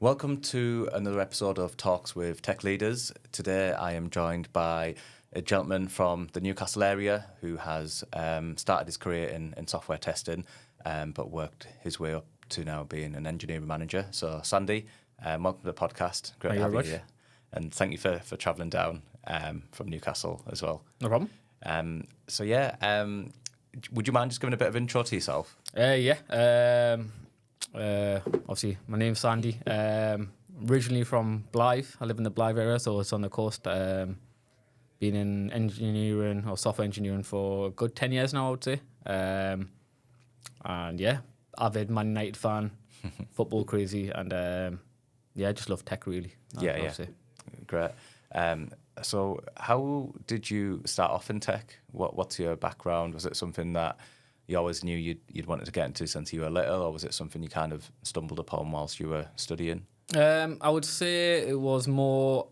Welcome to another episode of Talks with Tech Leaders. Today I am joined by a gentleman from the Newcastle area who has started his career in software testing, but worked his way up to now being an engineering manager. So Sandy, welcome to the podcast. Great to have you here. And thank you for travelling down from Newcastle as well. No problem. Would you mind just giving a bit of intro to yourself? Obviously, my name's Sandy. Originally from Blythe. I live in the Blythe area, so it's on the coast. Been in engineering or software engineering for a good 10 years now, I would say. Avid Man United fan, football crazy, and I just love tech really. Yeah. Great. So how did you start off in tech? What's your background? Was it something that you always knew you'd wanted to get into since you were little, or was it something you kind of stumbled upon whilst you were studying? I would say it was more.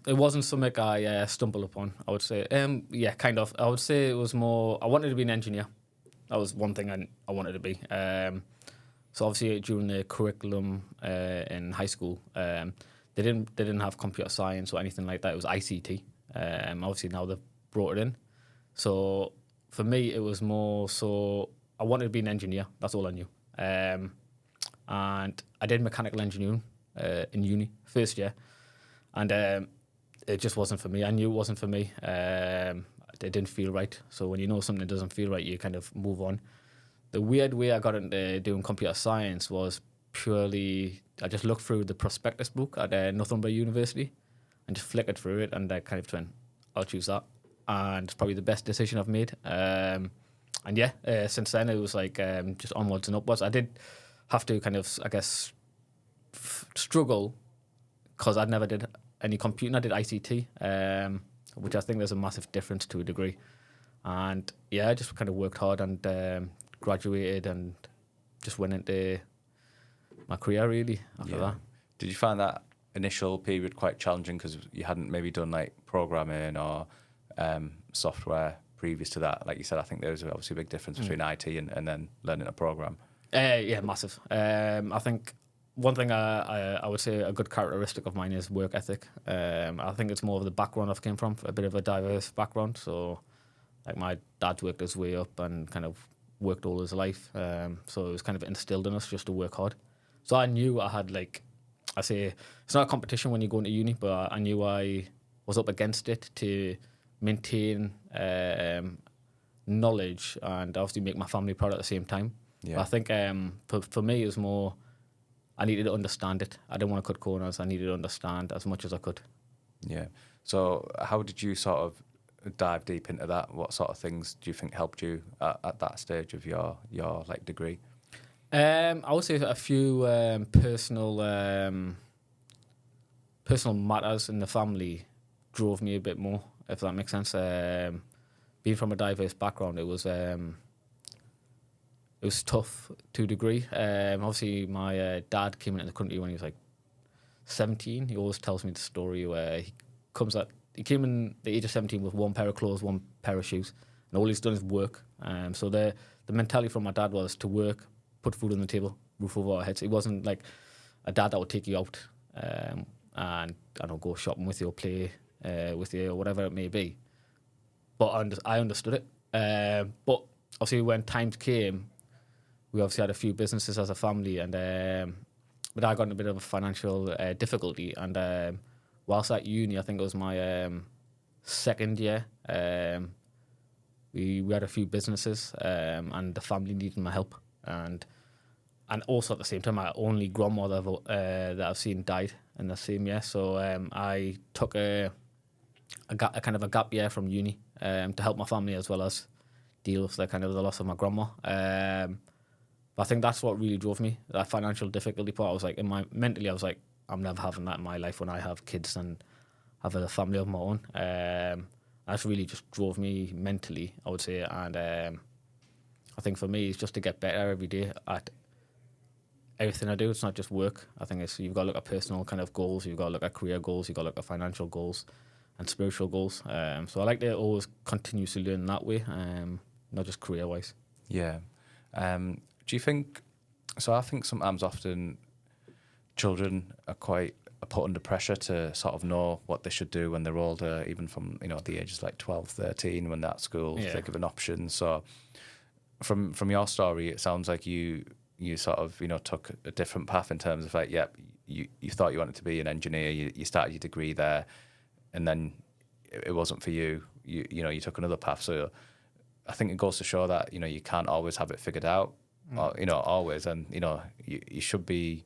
It wasn't something I stumbled upon. I would say, kind of. I would say it was more. I wanted to be an engineer. That was one thing I wanted to be. So obviously during the curriculum in high school, they didn't have computer science or anything like that. It was ICT. Obviously now they've brought it in. So for me, it was more so I wanted to be an engineer. That's all I knew. And I did mechanical engineering in uni, first year. And it just wasn't for me. I knew it wasn't for me. It didn't feel right. So when you know something doesn't feel right, you kind of move on. The weird way I got into doing computer science was purely, I just looked through the prospectus book at Northumberland University and just flickered through it, and I kind of went, I'll choose that. And it's probably the best decision I've made. Since then it was like just onwards and upwards. I did have to kind of, I guess, struggle because I never did any computing. I did ICT, which I think there's a massive difference to a degree. And yeah, I just kind of worked hard and graduated and just went into my career really after that. Did you find that initial period quite challenging because you hadn't maybe done like programming or software previous to that? Like you said, I think there's obviously a big difference between IT and then learning a program. Massive. I think one thing I would say a good characteristic of mine is work ethic. I think it's more of the background I've came from, a bit of a diverse background. So like my dad worked his way up and kind of worked all his life. So it was kind of instilled in us just to work hard. So I knew I had it's not a competition when you go into uni, but I knew I was up against it to maintain knowledge and obviously make my family proud at the same time. Yeah. But I think for me it was more I needed to understand it. I didn't want to cut corners. I needed to understand as much as I could. Yeah. So how did you sort of dive deep into that? What sort of things do you think helped you at that stage of your like degree? I would say a few personal matters in the family drove me a bit more, if that makes sense. Being from a diverse background, it was tough to a degree. Obviously, my dad came into the country when he was like 17. He always tells me the story where he came in the age of 17 with one pair of clothes, one pair of shoes, and all he's done is work. So the mentality from my dad was to work, put food on the table, roof over our heads. He wasn't like a dad that would take you out and I don't know, go shopping with you or play with you or whatever it may be. But I understood it. But obviously when times came, we obviously had a few businesses as a family, and but I got in a bit of a financial difficulty. And whilst at uni, I think it was my second year, we had a few businesses, and the family needed my help. And also at the same time, my only grandmother that I've seen died in the same year. So I took a kind of a gap year from uni to help my family as well as deal with the loss of my grandma. But I think that's what really drove me, that financial difficulty part. I was like, mentally, I was like, I'm never having that in my life when I have kids and have a family of my own. That's really just drove me mentally, I would say. And I think for me, it's just to get better every day at everything I do. It's not just work. I think you've got to look at personal kind of goals. You've got to look at career goals. You've got to look at financial goals and spiritual goals. So I like to always continuously learn that way, not just career-wise. Yeah. Do you think... So I think sometimes often children are quite put under pressure to sort of know what they should do when they're older, even from the ages like 12, 13, when they're at school, think of an option. So from your story, it sounds like you sort of took a different path in terms of like, you thought you wanted to be an engineer, you started your degree there, and then it wasn't for you. You took another path. So I think it goes to show that you can't always have it figured out, or always, and you should be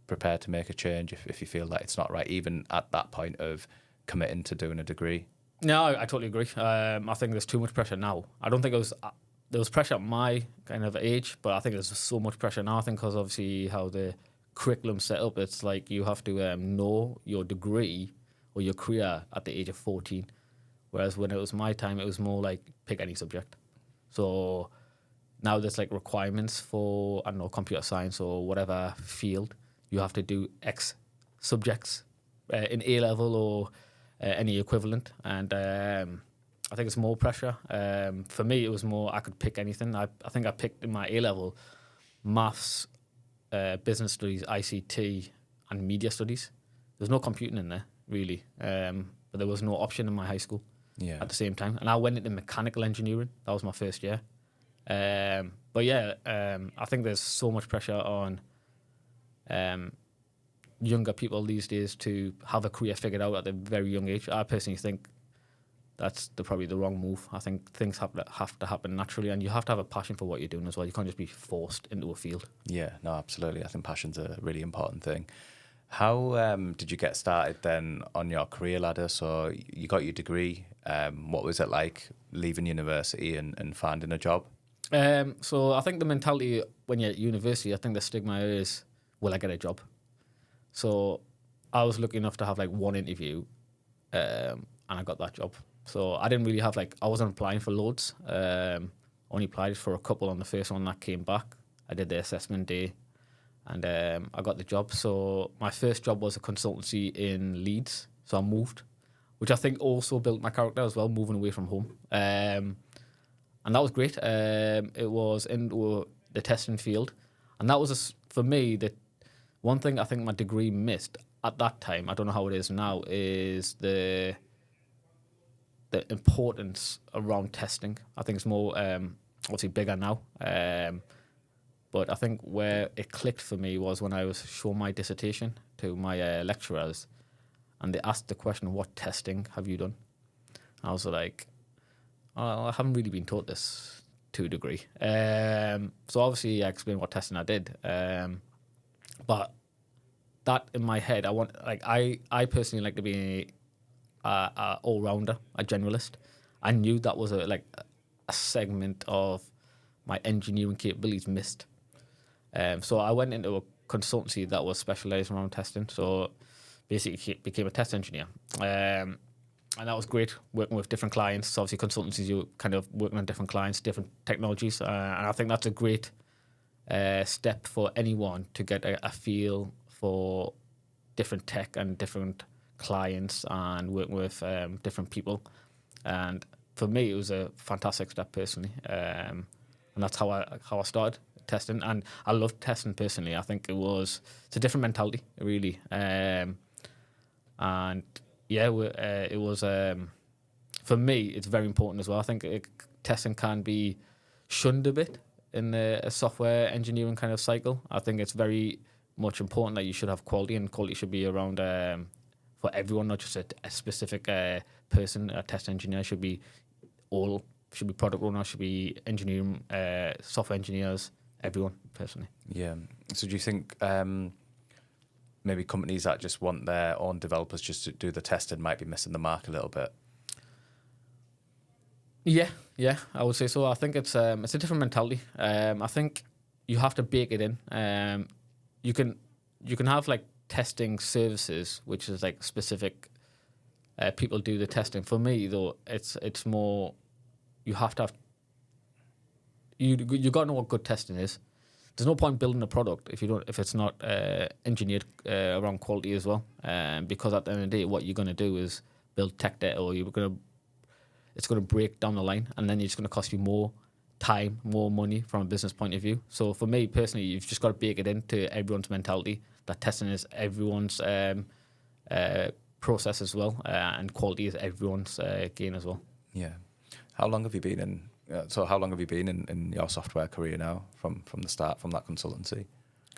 prepared to make a change if you feel that it's not right, even at that point of committing to doing a degree. No, I totally agree. I think there's too much pressure now. I don't think there was pressure at my kind of age, but I think there's so much pressure now. I think because obviously how the curriculum's set up, it's like you have to know your degree or your career at the age of 14. Whereas when it was my time, it was more like pick any subject. So now there's like requirements for, I don't know, computer science or whatever field. You have to do X subjects in A level or any equivalent. And I think it's more pressure. For me, it was more I could pick anything. I think I picked in my A level maths, business studies, ICT, and media studies. There's no computing in there, really. But there was no option in my high school at the same time. And I went into mechanical engineering. That was my first year. But yeah, I think there's so much pressure on younger people these days to have a career figured out at a very young age. I personally think that's probably the wrong move. I think things have to happen naturally, and you have to have a passion for what you're doing as well. You can't just be forced into a field. Yeah, no, absolutely. I think passion's a really important thing. How did you get started then on your career ladder? So you got your degree. What was it like leaving university and finding a job? So I think the mentality when you're at university, I think the stigma is, will I get a job? So I was lucky enough to have like one interview and I got that job. So I didn't really have I wasn't applying for loads. Only applied for a couple on the first one that came back. I did the assessment day and I got the job. So my first job was a consultancy in Leeds. So I moved, which I think also built my character as well, moving away from home. And that was great. It was into the testing field. And that was, for me, the one thing I think my degree missed at that time, I don't know how it is now, is the importance around testing. I think it's more obviously bigger now. But I think where it clicked for me was when I was showing my dissertation to my lecturers, and they asked the question, "What testing have you done?" I was like, "Oh, I haven't really been taught this to a degree." So obviously I explained what testing I did. But that in my head, I personally like to be a all-rounder, a generalist. I knew that was a segment of my engineering capabilities missed. So I went into a consultancy that was specialized around testing. So basically became a test engineer. And that was great, working with different clients. So obviously consultancies, you're kind of working on different clients, different technologies. And I think that's a great step for anyone to get a feel for different tech and different clients and working with different people. And for me, it was a fantastic step personally. And that's how I started testing. And I love testing personally. I think it's a different mentality, really. And yeah, it was, for me, it's very important as well. I think testing can be shunned a bit in a software engineering kind of cycle. I think it's very much important that you should have quality, and quality should be around for everyone, not just a specific person. A test engineer should be product owners, should be engineering, software engineers, everyone, personally. Yeah. So do you think maybe companies that just want their own developers just to do the testing might be missing the mark a little bit? Yeah, I would say so. I think it's a different mentality. I think you have to bake it in. You can have testing services, which is specific. People do the testing. For me, though, it's more. You have to have. You got to know what good testing is. There's no point building a product if it's not engineered around quality as well. Because at the end of the day, what you're going to do is build tech debt, or it's going to break down the line, and then it's going to cost you more time, more money from a business point of view. So for me personally, you've just got to bake it into everyone's mentality that testing is everyone's process as well, and quality is everyone's gain as well. Yeah. How long have you been in? How long have you been in your software career now? From the start, from that consultancy?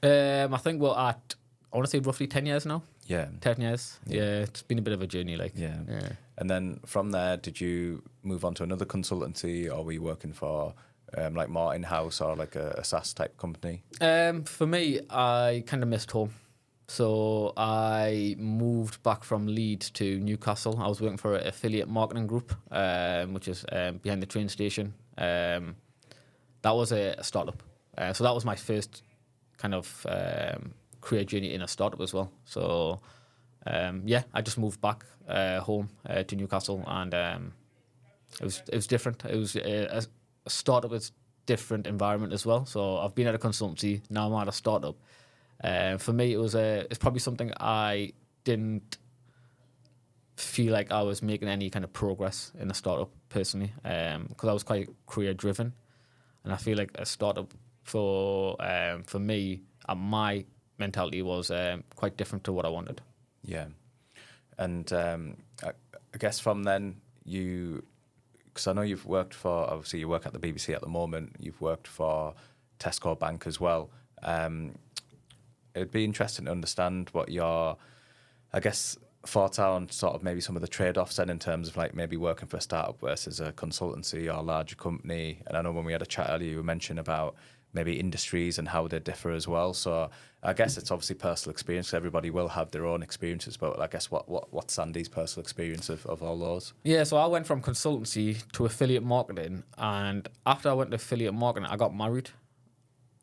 I think we're at, I want to say roughly 10 years now. Yeah. 10 years. Yeah, it's been a bit of a journey. Like. Yeah. Yeah. And then from there, did you move on to another consultancy, or were you working for like more in-house or like a SaaS type company? For me, I kind of missed home. So I moved back from Leeds to Newcastle. I was working for an affiliate marketing group, which is behind the train station. That was a startup. So that was my first kind of career journey in a startup as well. So I just moved back home to Newcastle, and it was different. It was a startup is different environment as well. So I've been at a consultancy, now I'm at a startup. For me, it's probably something I didn't feel like I was making any kind of progress in a startup personally, because I was quite career driven, and I feel like a startup for me, my mentality was quite different to what I wanted. Yeah. And I guess from then because I know you've worked for, obviously you work at the BBC at the moment, you've worked for Tesco Bank as well. It'd be interesting to understand what your, I guess, thoughts are on sort of maybe some of the trade-offs then in terms of like maybe working for a startup versus a consultancy or a larger company. And I know when we had a chat earlier, you mentioned about maybe industries and how they differ as well. So I guess it's obviously personal experience. Everybody will have their own experiences, but I guess what's Sandy's personal experience of all those? Yeah, so I went from consultancy to affiliate marketing, and after I went to affiliate marketing, I got married,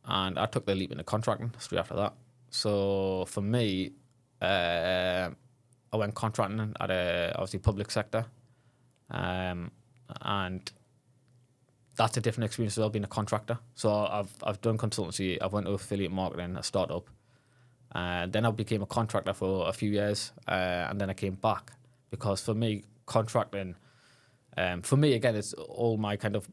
and I took the leap into contracting straight after that. So for me, I went contracting at obviously public sector, and that's a different experience as well, being a contractor. So I've done consultancy, I've went to affiliate marketing, a startup, then I became a contractor for a few years, and then I came back because for me, contracting, for me again, it's all my kind of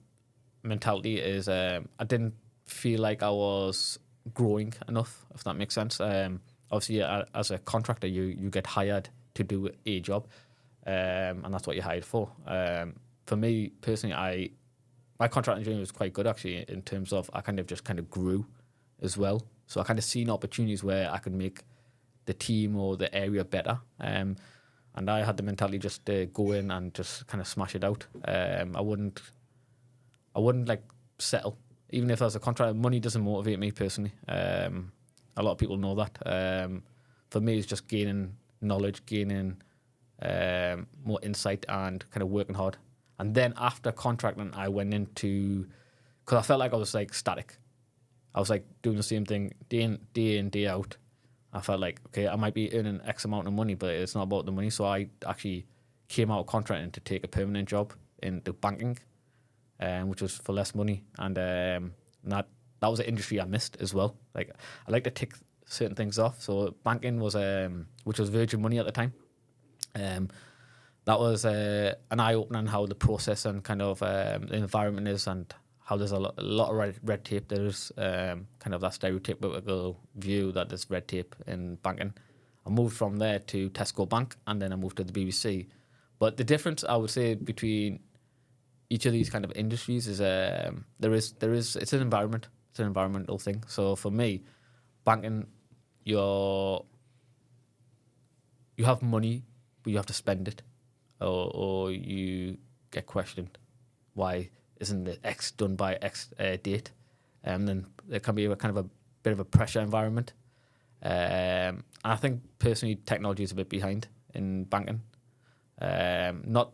mentality is I didn't feel like I was growing enough, if that makes sense. Obviously, as a contractor, you get hired to do a job, and that's what you're hired for. For me personally, my contracting journey was quite good actually in terms of I kind of grew as well. So I kind of seen opportunities where I could make the team or the area better. And I had the mentality just to go in and just kind of smash it out. I wouldn't like settle. Even if I was a contractor, money doesn't motivate me personally. A lot of people know that. For me, it's just gaining knowledge, gaining more insight, and kind of working hard. And then after contracting, I went into, because I felt like I was like static. I was like doing the same thing day in, day out. I felt like, okay, I might be earning X amount of money, but it's not about the money. So I actually came out of contracting to take a permanent job in the banking, which was for less money. And that was an industry I missed as well. Like I like to tick certain things off. So banking was, which was Virgin Money at the time. That was an eye-opener how the process and kind of the environment is, and how there's a lot of red tape. There's kind of that stereotypical view that there's red tape in banking. I moved from there to Tesco Bank, and then I moved to the BBC. But the difference I would say between each of these kind of industries is it's an environment. It's an environmental thing. So for me, banking, you have money, but you have to spend it. Or you get questioned, why isn't the X done by X date? And then there can be a kind of a bit of a pressure environment. And I think personally, technology is a bit behind in banking. Not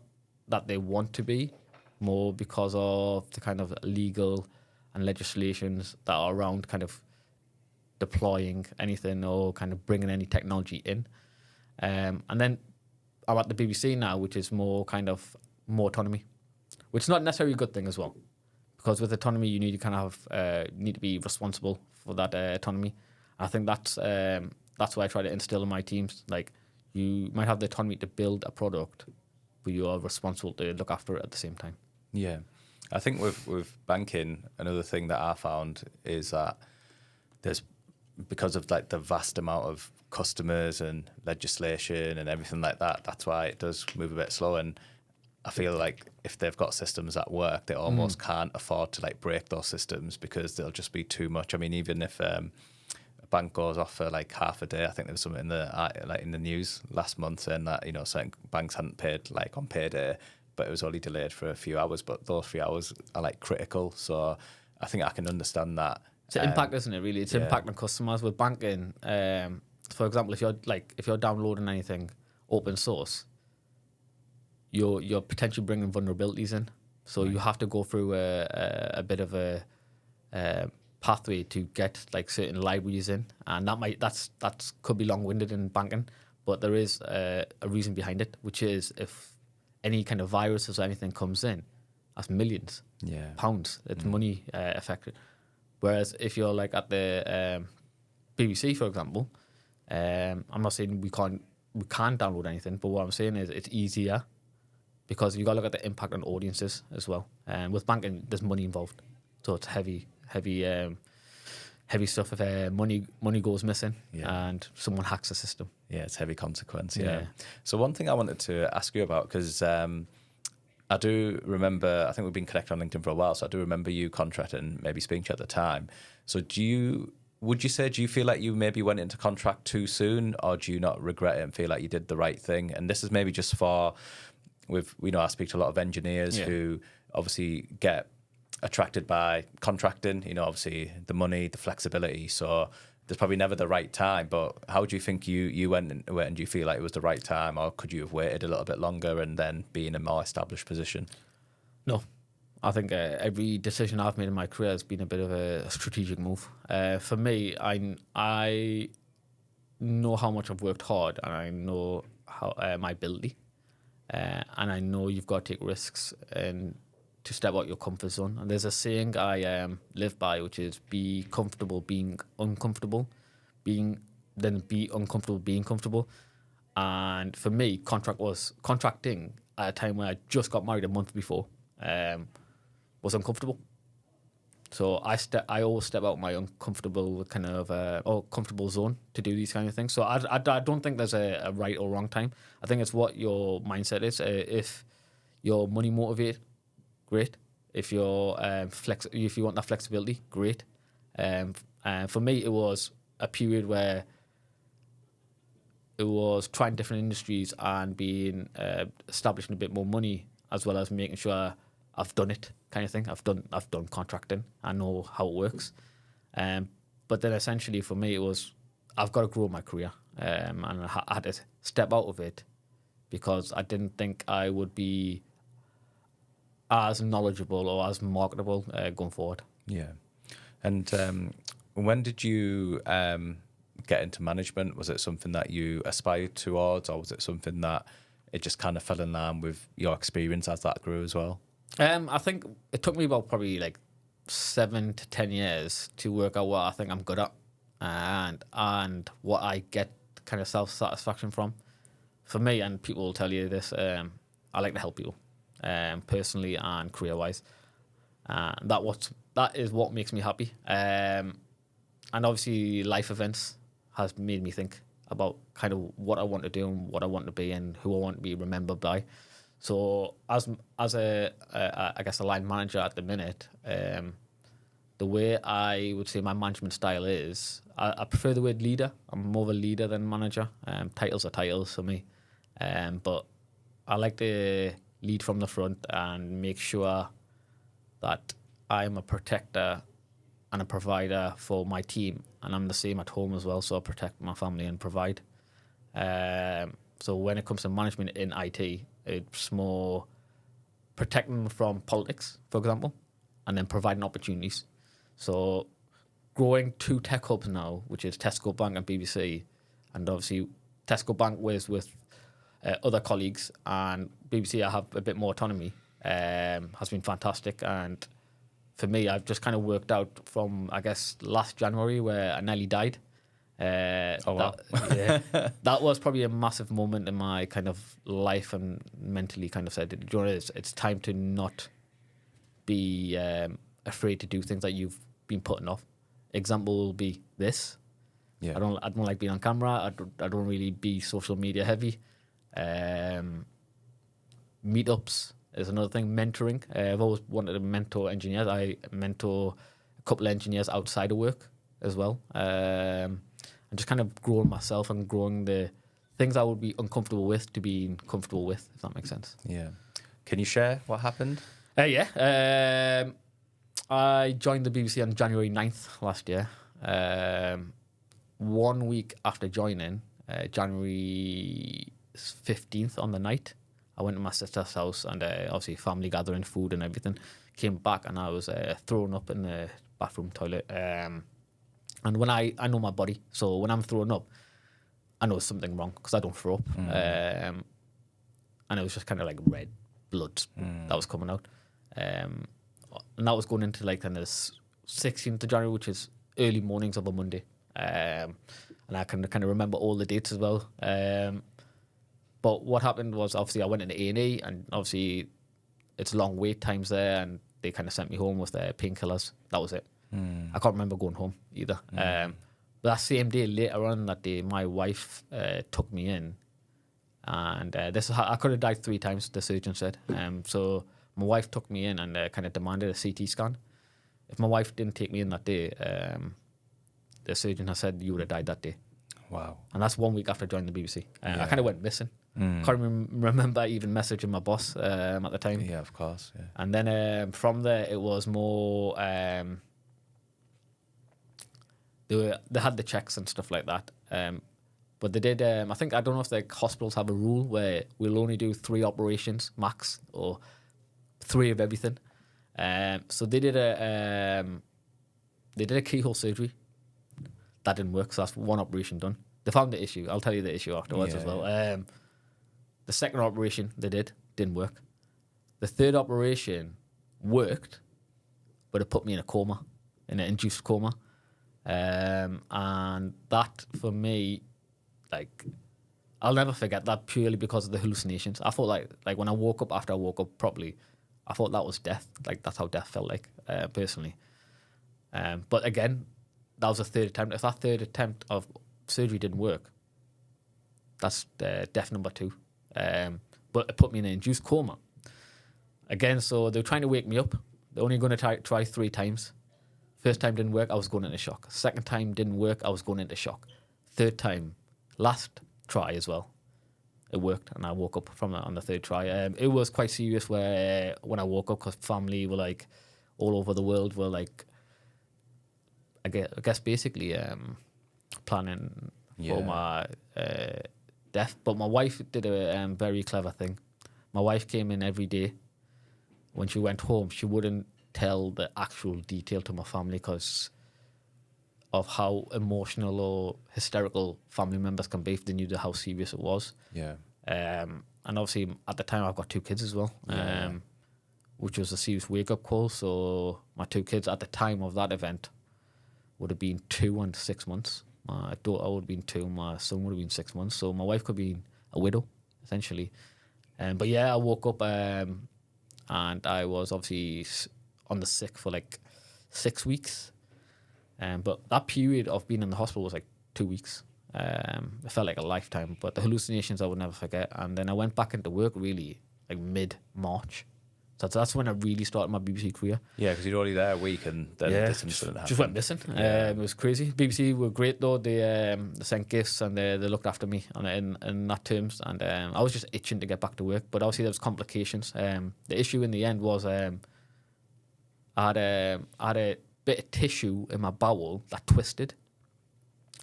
that they want to be, more because of the kind of legal and legislations that are around kind of deploying anything or kind of bringing any technology in. And then I'm at the BBC now, which is more autonomy, which is not necessarily a good thing as well, because with autonomy you need to kind of need to be responsible for that autonomy. I think that's what I try to instill in my teams. Like, you might have the autonomy to build a product, but you are responsible to look after it at the same time. Yeah, I think with banking, another thing that I found is that there's because of like the vast amount of customers and legislation and everything like that, that's why it does move a bit slow. And I feel like if they've got systems that work, they almost can't afford to like break those systems because they'll just be too much. I mean, even if a bank goes off for like half a day, I think there was something in the news last month saying that, you know, certain banks hadn't paid like on payday, but it was only delayed for a few hours. But those 3 hours are like critical. So I think I can understand that. It's an impact, isn't it? Really, it's impact on customers with banking. For example, if you're downloading anything open source, you're potentially bringing vulnerabilities in. So you have to go through a bit of a pathway to get like certain libraries in, and that could be long-winded in banking, but there is a reason behind it, which is if any kind of viruses or anything comes in, that's millions pounds. It's money affected. Whereas if you're like at the BBC, for example, I'm not saying we can't download anything, but what I'm saying is it's easier because you got to look at the impact on audiences as well. And with banking, there's money involved, so it's heavy stuff. If money goes missing and someone hacks the system, it's heavy consequence. So one thing I wanted to ask you about, because I do remember, I think we've been connected on LinkedIn for a while, so I do remember you contracting, maybe speaking to you at the time. So do you feel like you maybe went into contract too soon, or do you not regret it and feel like you did the right thing? And this is maybe just I speak to a lot of engineers who obviously get attracted by contracting, you know, obviously the money, the flexibility. So there's probably never the right time, but how do you think you went and do you feel like it was the right time, or could you have waited a little bit longer and then be in a more established position? No, I think every decision I've made in my career has been a bit of a strategic move. For me, I know how much I've worked hard, and I know how my ability, and I know you've got to take risks and to step out your comfort zone. And there's a saying I live by, which is be comfortable being uncomfortable, be uncomfortable being comfortable. And for me, contracting at a time when I just got married a month before was uncomfortable. So I always step out my uncomfortable kind of comfortable zone to do these kind of things. So I don't think there's a right or wrong time. I think it's what your mindset is. If you're money motivated, great. If you're if you want that flexibility, great. For me, it was a period where it was trying different industries and being establishing a bit more money, as well as making sure I've done it, kind of thing. I've done contracting. I know how it works. But then essentially for me, it was I've got to grow my career, and I had to step out of it because I didn't think I would be as knowledgeable or as marketable going forward. Yeah. And when did you get into management? Was it something that you aspired towards, or was it something that it just kind of fell in line with your experience as that grew as well? I think it took me about probably like 7 to 10 years to work out what I think I'm good at and what I get kind of self-satisfaction from. For me, and people will tell you this, I like to help people. Personally and career-wise, that is what makes me happy. And obviously, life events has made me think about kind of what I want to do and what I want to be and who I want to be remembered by. So, as a I guess a line manager at the minute, the way I would say my management style is, I prefer the word leader. I'm more of a leader than manager. Titles are titles for me, but I like to lead from the front and make sure that I'm a protector and a provider for my team, and I'm the same at home as well. So I protect my family and provide. So when it comes to management in IT, it's more protecting them from politics, for example, and then providing opportunities. So growing 2 tech hubs now, which is Tesco Bank and BBC, and obviously Tesco Bank was with other colleagues, and BBC I have a bit more autonomy, has been fantastic. And for me, I've just kind of worked out from, I guess, last January where I nearly died. Wow. That was probably a massive moment in my kind of life, and mentally kind of said, you know, it's time to not be afraid to do things that you've been putting off. Example will be this. Yeah. I don't like being on camera. I don't really be social media heavy. Meetups is another thing. Mentoring. I've always wanted to mentor engineers. I mentor a couple of engineers outside of work as well. And just kind of growing myself and growing the things I would be uncomfortable with to being comfortable with, if that makes sense. Yeah. Can you share what happened? Yeah. I joined the BBC on January 9th last year. 1 week after joining, January 15th on the night, I went to my sister's house and obviously family gathering, food and everything. Came back and I was thrown up in the bathroom toilet. And when I know my body, so when I'm throwing up, I know something wrong because I don't throw up. And it was just kind of like red blood that was coming out. And that was going into like the 16th of January, which is early mornings of a Monday. And I can kind of remember all the dates as well. But what happened was obviously I went into A&E and obviously it's long wait times there and they kind of sent me home with their painkillers. That was it. I can't remember going home either. But that same day, later on that day, my wife took me in. And I could have died 3 times, the surgeon said. So my wife took me in and kind of demanded a CT scan. If my wife didn't take me in that day, the surgeon has said you would have died that day. Wow. And that's 1 week after joining the BBC. I kind of went missing. Can't remember even messaging my boss at the time. Yeah, of course. Yeah. And then from there, it was more... They had the checks and stuff like that. But they did... I think, I don't know if the hospitals have a rule where we'll only do 3 operations max or 3 of everything. So they did a keyhole surgery. That didn't work, so that's 1 operation done. They found the issue. I'll tell you the issue afterwards as well. The second operation they didn't work. The third operation worked, but it put me in a coma, in an induced coma. And that, for me, like, I'll never forget that purely because of the hallucinations. I thought like when I woke up, after I woke up properly, I thought that was death. Like, that's how death felt like, personally. But again, that was a third attempt. If that third attempt of surgery didn't work, that's death number 2. But it put me in an induced coma. Again, so they were trying to wake me up. They're only going to try 3 times. First time didn't work, I was going into shock. Second time didn't work, I was going into shock. Third time, last try as well, it worked, and I woke up from that on the third try. It was quite serious where when I woke up, because family were like all over the world were like, I guess basically planning for my death. But my wife did a very clever thing. My wife came in every day. When she went home, she wouldn't tell the actual detail to my family because of how emotional or hysterical family members can be if they knew how serious it was. Yeah. And obviously, at the time, I've got 2 kids as well, which was a serious wake-up call. So my 2 kids at the time of that event would have been 2 and 6 months. My daughter would have been 2, my son would have been 6 months. So my wife could be a widow, essentially. But yeah, I woke up and I was obviously on the sick for like 6 weeks. But that period of being in the hospital was like 2 weeks. It felt like a lifetime, but the hallucinations I would never forget. And then I went back into work really like mid-March. So that's when I really started my BBC career. Yeah, because you're already there a week and then this incident happened. Just went missing. It was crazy. BBC were great though. They sent gifts and they looked after me in that terms. And I was just itching to get back to work. But obviously there was complications. The issue in the end was I had a bit of tissue in my bowel that twisted.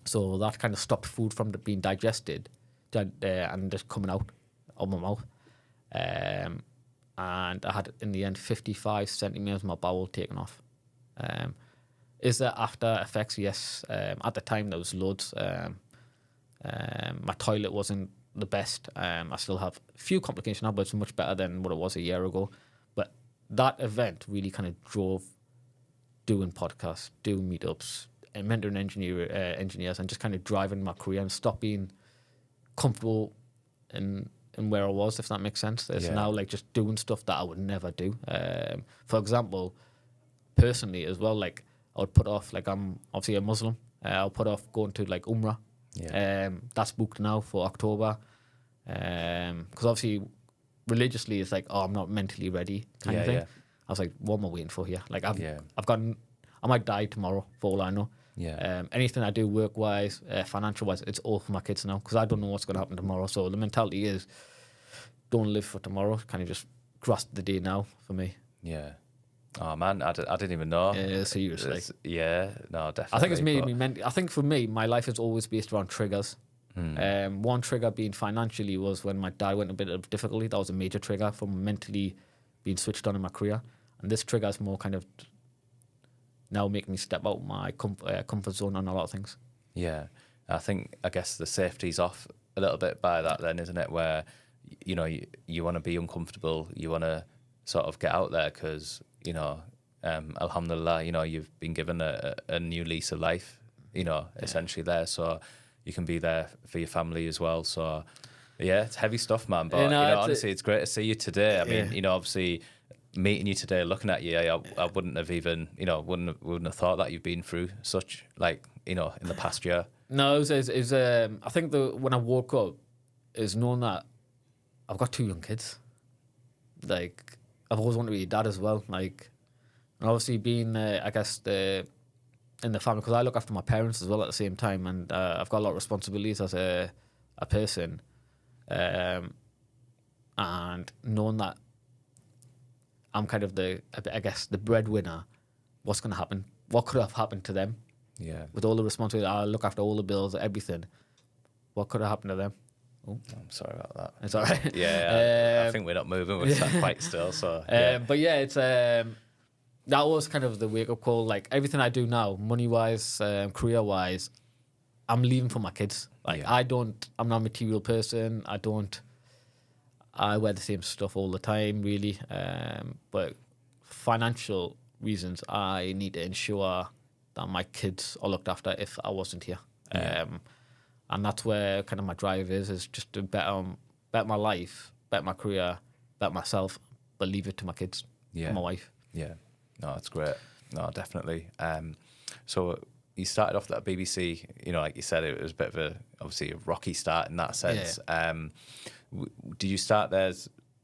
So that kind of stopped food from being digested and just coming out of my mouth. And I had, in the end, 55 centimeters of my bowel taken off. Is there after effects? Yes. At the time, there was loads. My toilet wasn't the best. I still have a few complications now, but it's much better than what it was a year ago. But that event really kind of drove doing podcasts, doing meetups, and mentoring engineers, and just kind of driving my career and stop being comfortable in where I was, if that makes sense. It's now like just doing stuff that I would never do. For example, personally as well, like I would put off, like I'm obviously a Muslim, I'll put off going to like Umrah. Yeah. That's booked now for October. Because obviously, religiously, it's like, oh, I'm not mentally ready kind of thing. Yeah. I was like, what am I waiting for here? Like, Yeah. I might die tomorrow for all I know. Yeah. Anything I do work wise, financial wise, it's all for my kids now because I don't know what's going to happen tomorrow. So the mentality is, don't live for tomorrow. Kind of just grasp the day now for me. Yeah. Oh man, I didn't even know. Seriously. Yeah, no, definitely. I think it's made me. I think for me, my life is always based around triggers. One trigger being financially was when my dad went a bit of difficulty. That was a major trigger for mentally being switched on in my career. And this trigger is more kind of now making me step out my comfort zone on a lot of things. Yeah, I guess the safety's off a little bit by that then, isn't it? Where, you know, you want to be uncomfortable, you want to sort of get out there because, you know, alhamdulillah, you know, you've been given a new lease of life, you know, essentially there. So you can be there for your family as well. So, yeah, it's heavy stuff, man. But, honestly, it's great to see you today. I mean, you know, obviously meeting you today, looking at you, I wouldn't have even, you know, wouldn't have thought that you've been through such, like, you know, in the past year. No, I think when I woke up, is knowing that I've got 2 young kids. Like, I've always wanted to be a dad as well. Like, and obviously being, I guess, in the family, because I look after my parents as well at the same time, and I've got a lot of responsibilities as a person. And knowing that I'm kind of the breadwinner, what's going to happen? What could have happened to them? Yeah. With all the responsibility, I look after all the bills, everything. What could have happened to them? Oh, I'm sorry about that. It's all right. Yeah, I think we're not moving. We're sat quite still. So, yeah. But yeah, it's that was kind of the wake up call. Like everything I do now, money wise, career wise, I'm leaving for my kids. Like Yeah. I'm not a material person. I wear the same stuff all the time, really. But financial reasons, I need to ensure that my kids are looked after if I wasn't here. Yeah. And that's where kind of my drive is just to better my life, better my career, better myself, but leave it to my kids and my wife. Yeah. No, that's great. No, definitely. So you started off at BBC, you know, like you said, it was a bit of obviously a rocky start in that sense. Yeah. Did you start there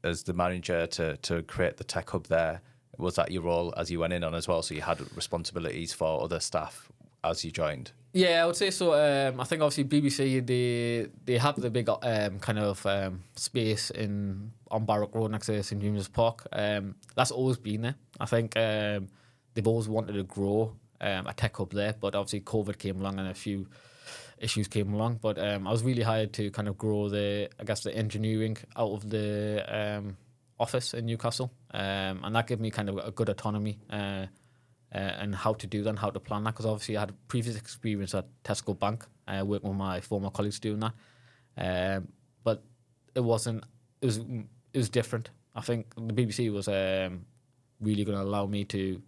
as the manager to create the tech hub there? Was that your role as you went in on as well? So you had responsibilities for other staff as you joined? Yeah, I would say so. I think obviously BBC they have the big kind of space on Barrack Road next to St James's Park. That's always been there. I think they've always wanted to grow a tech hub there, but obviously COVID came along and a few issues came along. But I was really hired to kind of grow the engineering out of the office in Newcastle, and that gave me kind of a good autonomy. And how to do that and how to plan that, because obviously I had previous experience at Tesco Bank, working with my former colleagues doing that, but it was different. I think the BBC was really going to allow me to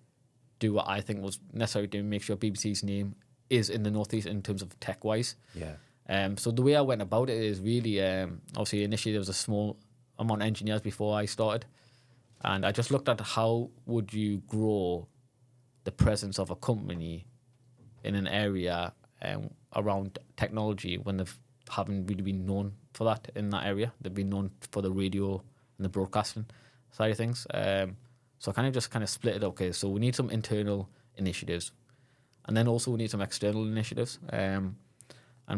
do what I think was necessary to make sure BBC's name is in the Northeast in terms of tech wise. Yeah. So the way I went about it is really obviously initially there was a small amount of engineers before I started, and I just looked at how would you grow the presence of a company in an area around technology when they haven't really been known for that in that area. They've been known for the radio and the broadcasting side of things. So I kind of split it up. Okay, so we need some internal initiatives, and then also we need some external initiatives. And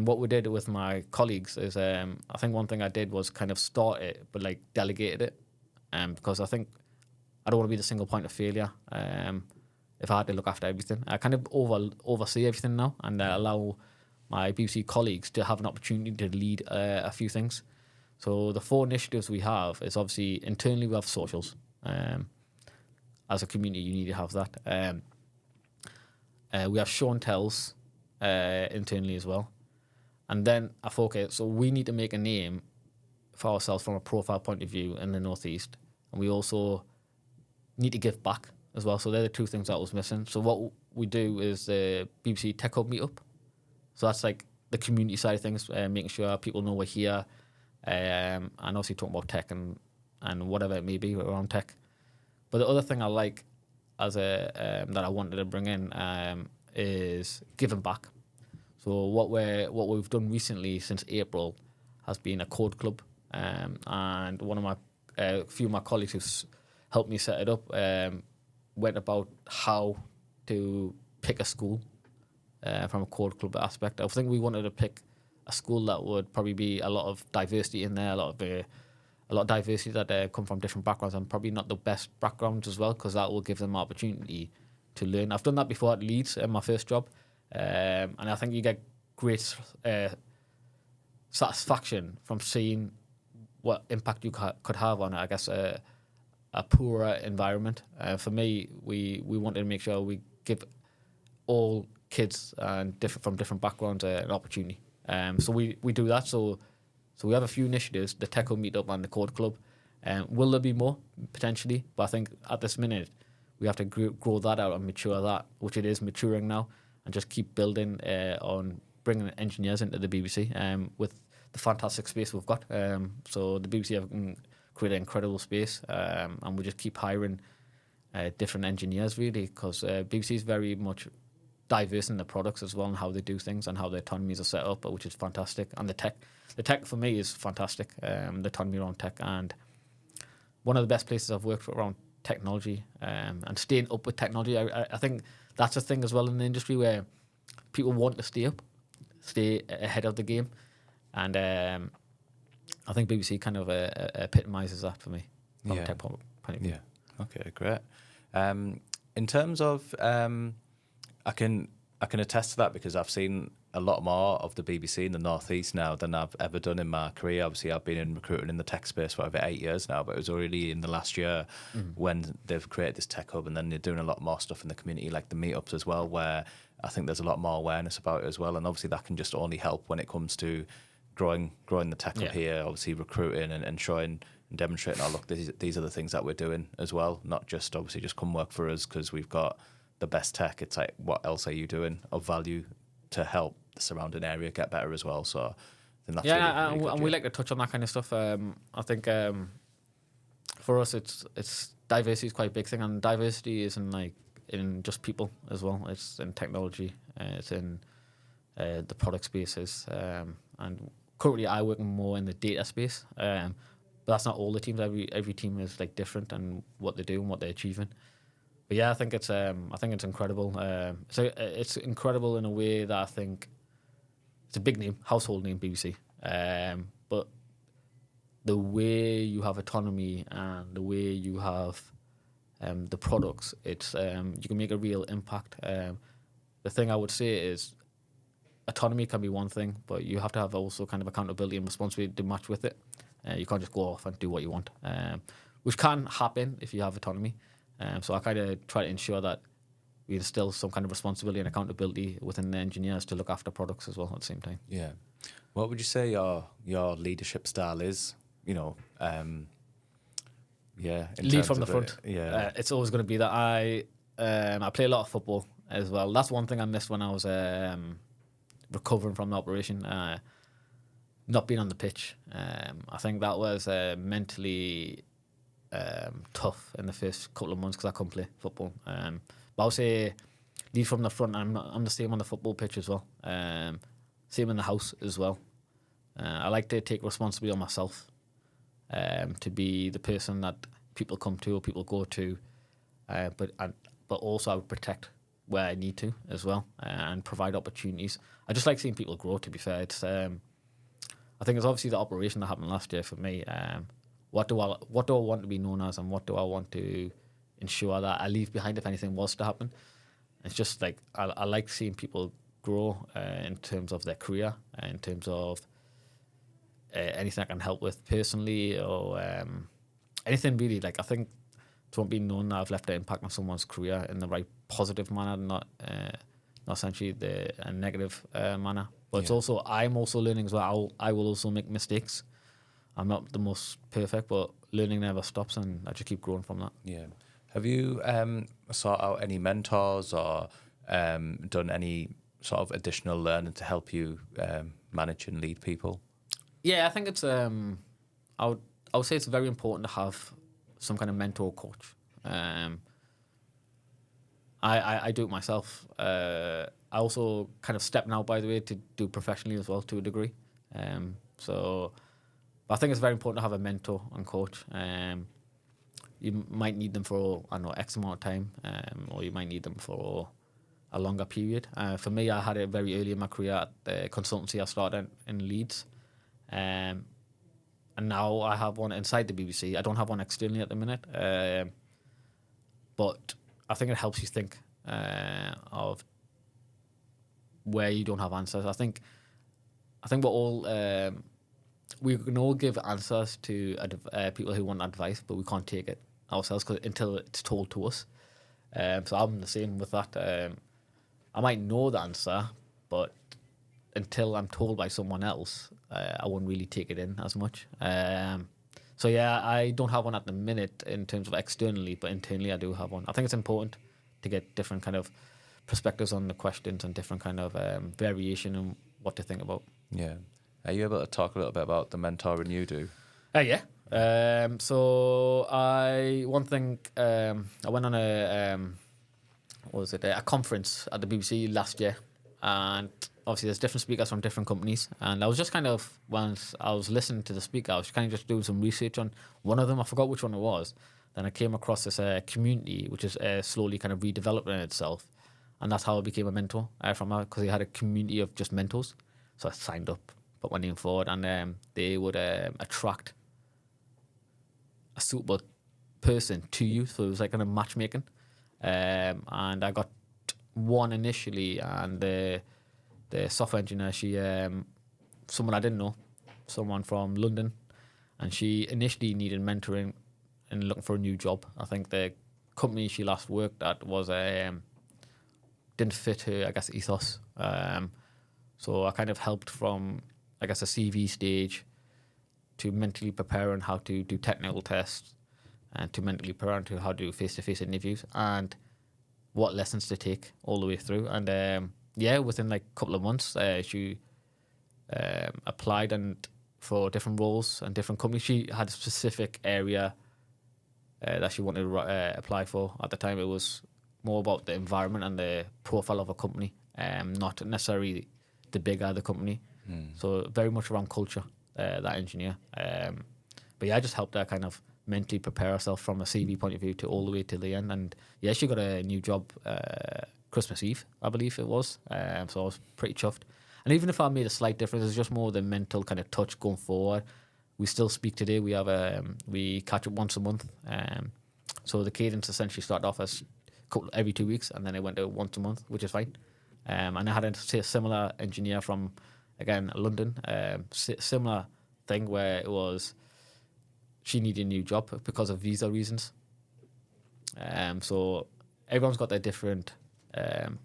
what we did with my colleagues is, I think one thing I did was kind of start it, but like delegated it, because I think I don't want to be the single point of failure. If I had to look after everything, I kind of oversee everything now and allow my BBC colleagues to have an opportunity to lead a few things. So the 4 initiatives we have is obviously internally we have socials. As a community, you need to have that. We have show and tells internally as well. And then I thought, okay, so we need to make a name for ourselves from a profile point of view in the Northeast. And we also need to give back as well. So they're the 2 things that was missing. So what we do is the BBC Tech Hub meetup. So that's like the community side of things, making sure people know we're here, and obviously talking about tech and whatever it may be around tech. But the other thing I like as that I wanted to bring in is giving back. So what we've done recently since April has been a code club, and one of my a few of my colleagues who's helped me set it up went about how to pick a school from a code club aspect. I think we wanted to pick a school that would probably be a lot of diversity in there, a lot of diversity that come from different backgrounds, and probably not the best backgrounds as well, because that will give them opportunity to learn. I've done that before at Leeds in my first job, and I think you get great satisfaction from seeing what impact you could have on, I guess, a poorer environment. For me, we wanted to make sure we give all kids and from different backgrounds an opportunity. So we do that. So we have a few initiatives: the Techo Meetup and the Code Club. Will there be more? Potentially, but I think at this minute we have to grow that out and mature that, which it is maturing now, and just keep building on bringing engineers into the BBC with the fantastic space we've got. So the BBC have created an incredible space, and we just keep hiring different engineers, really, because BBC is very much diverse in the products as well, and how they do things and how the autonomies are set up, which is fantastic. And the tech for me is fantastic. The autonomy around tech, and one of the best places I've worked around technology, and staying up with technology. I think that's a thing as well in the industry where people want to stay ahead of the game, and I think BBC kind of epitomizes that for me from a tech point of view. Yeah. Okay. Great. In terms of, I can attest to that because I've seen a lot more of the BBC in the Northeast now than I've ever done in my career. Obviously, I've been in recruiting in the tech space for over 8 years now, but it was already in the last year when they've created this tech hub, and then they're doing a lot more stuff in the community, like the meetups as well, where I think there's a lot more awareness about it as well. And obviously, that can just only help when it comes to growing the tech hub here. Obviously, recruiting and showing and demonstrating, oh look, these are the things that we're doing as well. Not just obviously just come work for us because we've got the best tech. It's like, what else are you doing of value to help the surrounding area get better as well? So I think that's really good, and we like to touch on that kind of stuff. I think for us, it's diversity is quite a big thing, and diversity isn't like in just people as well. It's in technology, it's in the product spaces, and currently I work more in the data space. But that's not all the teams. Every team is like different and what they do and what they're achieving. But yeah, I think it's incredible. So it's incredible in a way that I think it's a big name, household name, BBC. But the way you have autonomy and the way you have the products, it's you can make a real impact. The thing I would say is autonomy can be one thing, but you have to have also kind of accountability and responsibility to match with it. You can't just go off and do what you want, which can happen if you have autonomy. So I kind of try to ensure that we instill some kind of responsibility and accountability within the engineers to look after products as well at the same time. Yeah. What would you say your leadership style is? You know, lead from the front. Yeah. It's always going to be that. I play a lot of football as well. That's one thing I missed when I was recovering from the operation. Not being on the pitch. I think that was mentally tough in the first couple of months because I couldn't play football. But I would say lead from the front. I'm the same on the football pitch as well. Same in the house as well. I like to take responsibility on myself to be the person that people come to or people go to, but also I would protect where I need to as well and provide opportunities. I just like seeing people grow. To be fair, it's I think it's obviously the operation that happened last year for me. What do I want to be known as, and what do I want to ensure that I leave behind if anything was to happen? It's just like I like seeing people grow in terms of their career, in terms of anything I can help with personally, or anything really. Like I think to want to be known that I've left an impact on someone's career in the right positive manner, not essentially a negative manner. But it's also I'm also learning as well. I will also make mistakes. I'm not the most perfect, but learning never stops, and I just keep growing from that. Yeah. Have you sought out any mentors or done any sort of additional learning to help you manage and lead people? Yeah, I think it's I would say it's very important to have some kind of mentor or coach. I do it myself. I also kind of stepped out, by the way, to do professionally as well to a degree. So but I think it's very important to have a mentor and coach. You might need them for, I don't know, X amount of time, or you might need them for a longer period. For me, I had it very early in my career at the consultancy I started in Leeds. And now I have one inside the BBC. I don't have one externally at the minute. But I think it helps you think of where you don't have answers. I think we're all we can all give answers to people who want advice, but we can't take it ourselves until it's told to us. So I'm the same with that. I might know the answer, but until I'm told by someone else, I won't really take it in as much. So yeah, I don't have one at the minute in terms of externally, but internally I do have one. I think it's important to get different kind of perspectives on the questions and different kind of variation in what to think about. Yeah. Are you able to talk a little bit about the mentoring you do? Yeah. So I went on a conference at the BBC last year, and obviously there's different speakers from different companies, and I was just kind of, once I was listening to the speaker, I was kind of just doing some research on one of them. I forgot which one it was. Then I came across this community which is slowly kind of redeveloping itself, and that's how I became a mentor from that, because they had a community of just mentors. So I signed up, put my name forward, and they would attract a suitable person to you. So it was like kind of matchmaking. And I got one initially, and the software engineer, she someone I didn't know, someone from London, and she initially needed mentoring and looking for a new job. I think the company she last worked at was didn't fit her, I guess, ethos. So I kind of helped from, I guess, a CV stage to mentally preparing how to do technical tests, and to mentally preparing to how to do face-to-face interviews, and what lessons to take all the way through. And within like a couple of months, she applied and for different roles and different companies. She had a specific area that she wanted to apply for. At the time, it was more about the environment and the profile of a company, not necessarily the bigger the company. So very much around culture, that engineer. But yeah, I just helped her kind of mentally prepare herself from a CV point of view to all the way to the end. And yeah, she got a new job Christmas Eve, I believe it was. So I was pretty chuffed. And even if I made a slight difference, it's just more the mental kind of touch going forward. We still speak today. We have we catch up once a month. So the cadence essentially started off as every 2 weeks, and then it went to once a month, which is fine. And I had a similar engineer from, again, London, similar thing where it was she needed a new job because of visa reasons. So everyone's got their different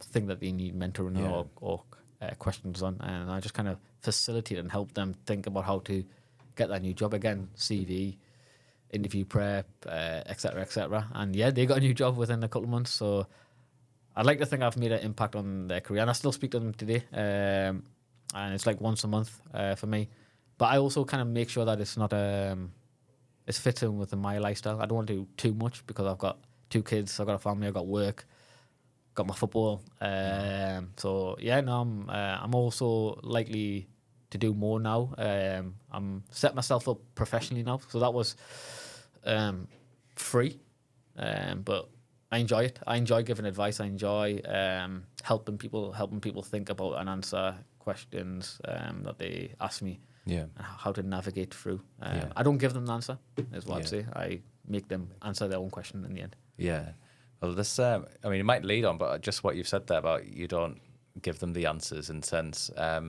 thing that they need mentoring or questions on, and I just kind of facilitate and help them think about how to get that new job. Again, CV, interview prep, etc., etc. And yeah, they got a new job within a couple of months. So I'd like to think I've made an impact on their career, and I still speak to them today. And it's like once a month for me. But I also kind of make sure that it's not it's fitting with my lifestyle. I don't want to do too much because I've got 2 kids, I've got a family, I've got work, got my football. So yeah, no, I'm also likely to do more now. I'm setting myself up professionally now, so that was free, but I enjoy it. I enjoy giving advice. I enjoy helping people think about and answer questions that they ask me. Yeah. And how to navigate through. I don't give them the answer, is what I'd say. I make them answer their own question in the end. Yeah. Well, this, I mean, it might lead on, but just what you've said there about you don't give them the answers in sense. I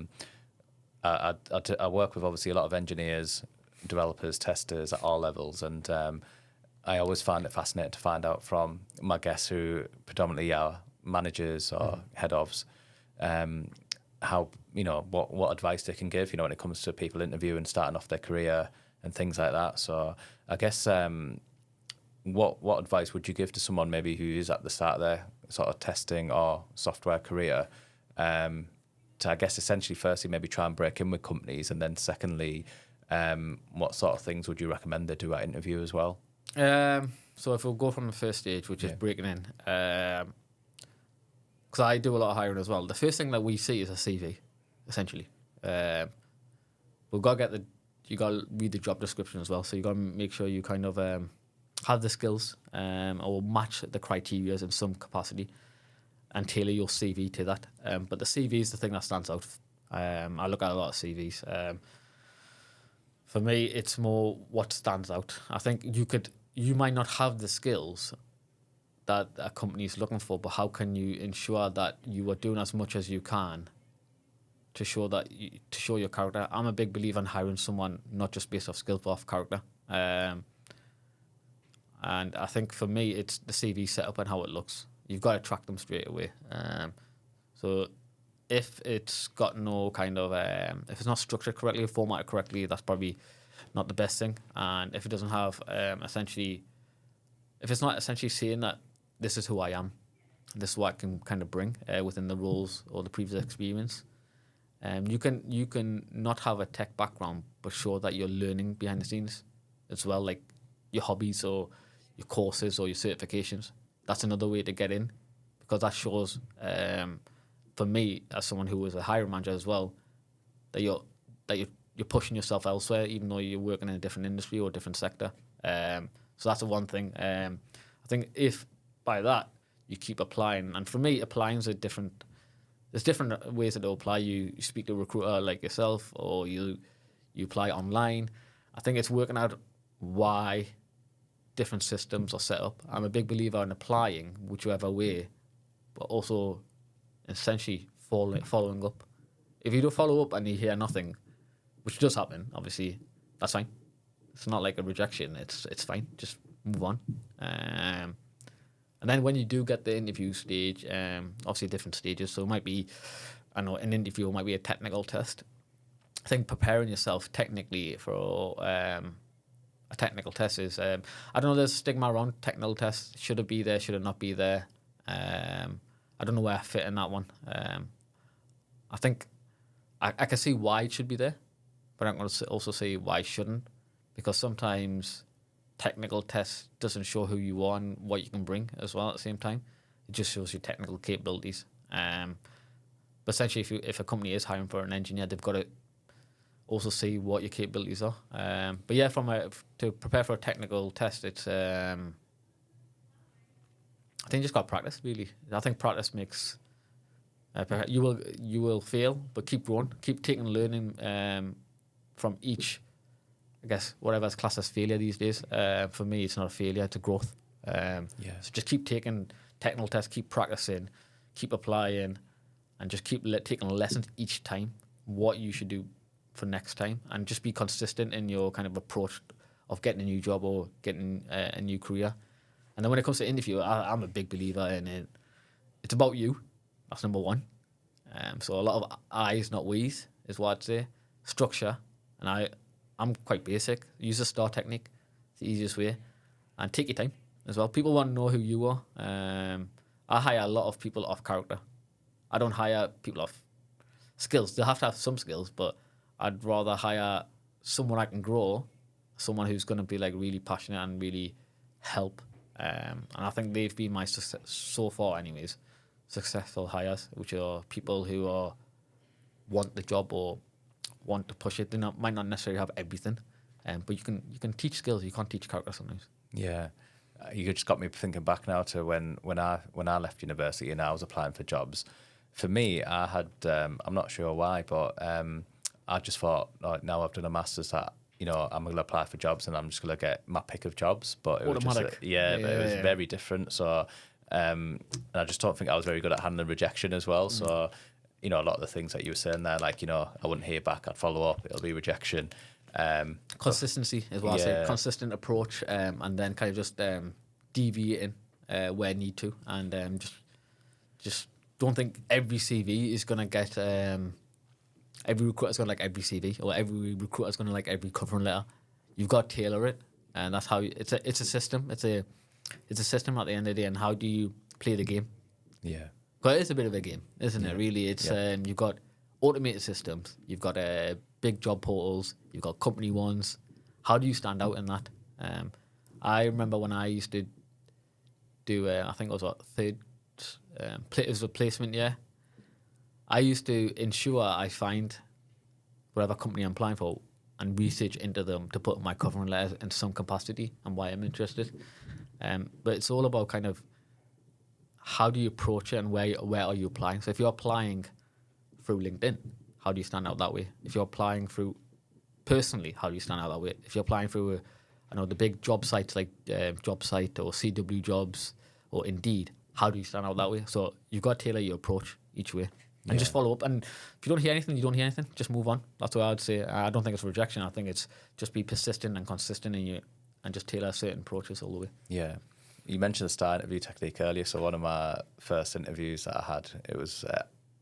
work with obviously a lot of engineers, developers, testers at all levels, and I always find it fascinating to find out from my guests who predominantly are managers or head ofs, how, you know, what advice they can give, you know, when it comes to people interviewing, starting off their career and things like that. So I guess what advice would you give to someone maybe who is at the start of their sort of testing or software career, to, I guess, essentially firstly maybe try and break in with companies, and then secondly, what sort of things would you recommend they do at interview as well? So if we'll go from the first stage, which is breaking in, because I do a lot of hiring as well. The first thing that we see is a CV, essentially. We've got to you got to read the job description as well. So you got to make sure you kind of have the skills or match the criteria in some capacity and tailor your CV to that. But the CV is the thing that stands out. I look at a lot of CVs. For me, it's more what stands out. I think you might not have the skills that a company is looking for, but how can you ensure that you are doing as much as you can to show to show your character? I'm a big believer in hiring someone not just based off skill, but off character. And I think for me, it's the CV setup and how it looks. You've got to track them straight away. So if it's got no kind of, if it's not structured correctly or formatted correctly, that's probably not the best thing. And if it doesn't have if it's not essentially saying that this is who I am, this is what I can kind of bring within the roles or the previous experience, you can not have a tech background, but show that you're learning behind the scenes as well, like your hobbies or your courses or your certifications. That's another way to get in, because that shows, for me as someone who was a hiring manager as well, that you're pushing yourself elsewhere, even though you're working in a different industry or a different sector. So that's the one thing. I think if by that you keep applying, and for me, applying is there's different ways that they'll apply. You speak to a recruiter like yourself, or you apply online. I think it's working out why different systems are set up. I'm a big believer in applying whichever way, but also essentially following up. If you don't follow up and you hear nothing, which does happen, obviously, that's fine. It's not like a rejection. It's fine. Just move on. And then when you do get the interview stage, obviously different stages. So it might be, I know, an interview, it might be a technical test. I think preparing yourself technically for a technical test is, I don't know, there's stigma around technical tests. Should it be there? Should it not be there? I don't know where I fit in that one. I think I can see why it should be there, but I'm going to also say why it shouldn't, because sometimes technical test doesn't show who you are and what you can bring as well at the same time. It just shows your technical capabilities. But essentially, if a company is hiring for an engineer, they've got to also see what your capabilities are. But yeah, to prepare for a technical test, it's I think you just got to practice, really. I think practice makes you will fail, but keep growing, keep taking learning from each. I guess whatever's classed as failure these days, for me, it's not a failure, it's a growth. So just keep taking technical tests, keep practicing, keep applying, and just keep taking lessons each time, what you should do for next time, and just be consistent in your kind of approach of getting a new job or getting a new career. And then when it comes to interview, I'm a big believer in it. It's about you. That's number one. So a lot of I's, not we's, is what I'd say. Structure, and I'm quite basic. Use the STAR technique. It's the easiest way. And take your time as well. People want to know who you are. I hire a lot of people off character. I don't hire people off skills. They have to have some skills, but I'd rather hire someone I can grow, someone who's going to be like really passionate and really help. And I think they've been my success so far, anyways. Successful hires, which are people who want the job or want to push it. They might not necessarily have everything, but you can teach skills. You can't teach character sometimes. Yeah, you just got me thinking back now to when I left university and I was applying for jobs. For me, I had I'm not sure why, but I just thought, like, now I've done a master's, that I'm going to apply for jobs and I'm just going to get my pick of jobs. But it Automatic. was just it was very different. So and I just don't think I was very good at handling rejection as well. So a lot of the things that you were saying there, like, I wouldn't hear back, I'd follow up, it'll be rejection. Consistency is what I say. Consistent approach, and then kind of just deviating where need to, and just don't think every CV is gonna get every recruiter's gonna like every CV, or every recruiter's gonna like every covering letter. You've got to tailor it, and that's how it's a system. It's a system at the end of the day, and how do you play the game? Yeah. Because it's a bit of a game, isn't it? Really, it's you've got automated systems, you've got big job portals, you've got company ones. How do you stand out in that? I remember when I used to do, I think it was third it was a placement year. I used to ensure I find whatever company I'm applying for and research into them to put my covering letter in some capacity and why I'm interested. But it's all about kind of how do you approach it and where are you applying. So if you're applying through LinkedIn, how do you stand out that way? If you're applying through personally, how do you stand out that way? If you're applying through, the big job sites like JobSite or CW Jobs or Indeed, how do you stand out that way? So you've got to tailor your approach each way and just follow up. And if you don't hear anything, you don't hear anything. Just move on. That's what I would say. I don't think it's rejection. I think it's just be persistent and consistent in you and just tailor certain approaches all the way. Yeah. You mentioned the star interview technique earlier. So one of my first interviews that I had, it was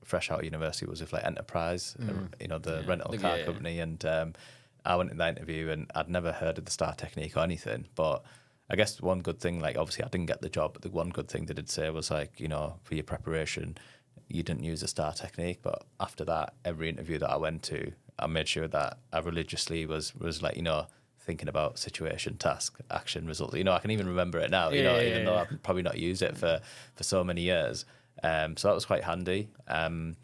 fresh out of university, was with like Enterprise, the rental car company. And I went in that interview and I'd never heard of the star technique or anything. But I guess one good thing, like obviously I didn't get the job, but the one good thing they did say was like, for your preparation, you didn't use the star technique. But after that, every interview that I went to, I made sure that I religiously was like, thinking about situation, task, action, result. I can even remember it now, even though I've probably not used it for so many years. So that was quite handy. And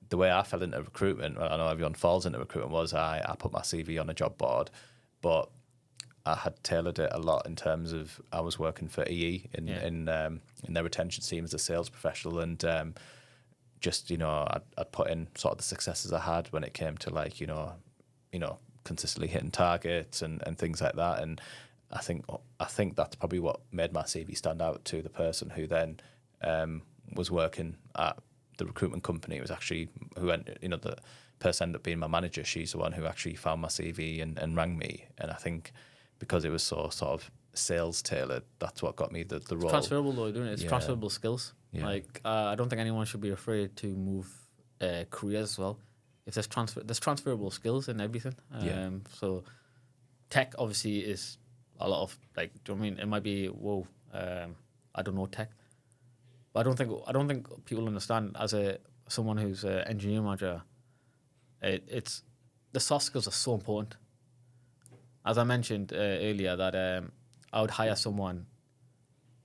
the way I fell into recruitment, well, I know everyone falls into recruitment, was I put my CV on a job board, but I had tailored it a lot in terms of I was working for EE in their retention team as a sales professional, and I'd put in sort of the successes I had when it came to like consistently hitting targets and things like that. And I think that's probably what made my CV stand out to the person who then was working at the recruitment company. It was actually the person ended up being my manager. She's the one who actually found my CV and rang me. And I think because it was so sort of sales tailored, that's what got me the role. It's transferable though, doing it. It's transferable skills. Yeah. Like I don't think anyone should be afraid to move careers as well. If there's transferable skills in everything. So tech obviously is a lot of like. Do you know what I mean? It might be I don't know tech, but I don't think people understand as someone who's an engineering manager. It's the soft skills are so important. As I mentioned earlier, that I would hire someone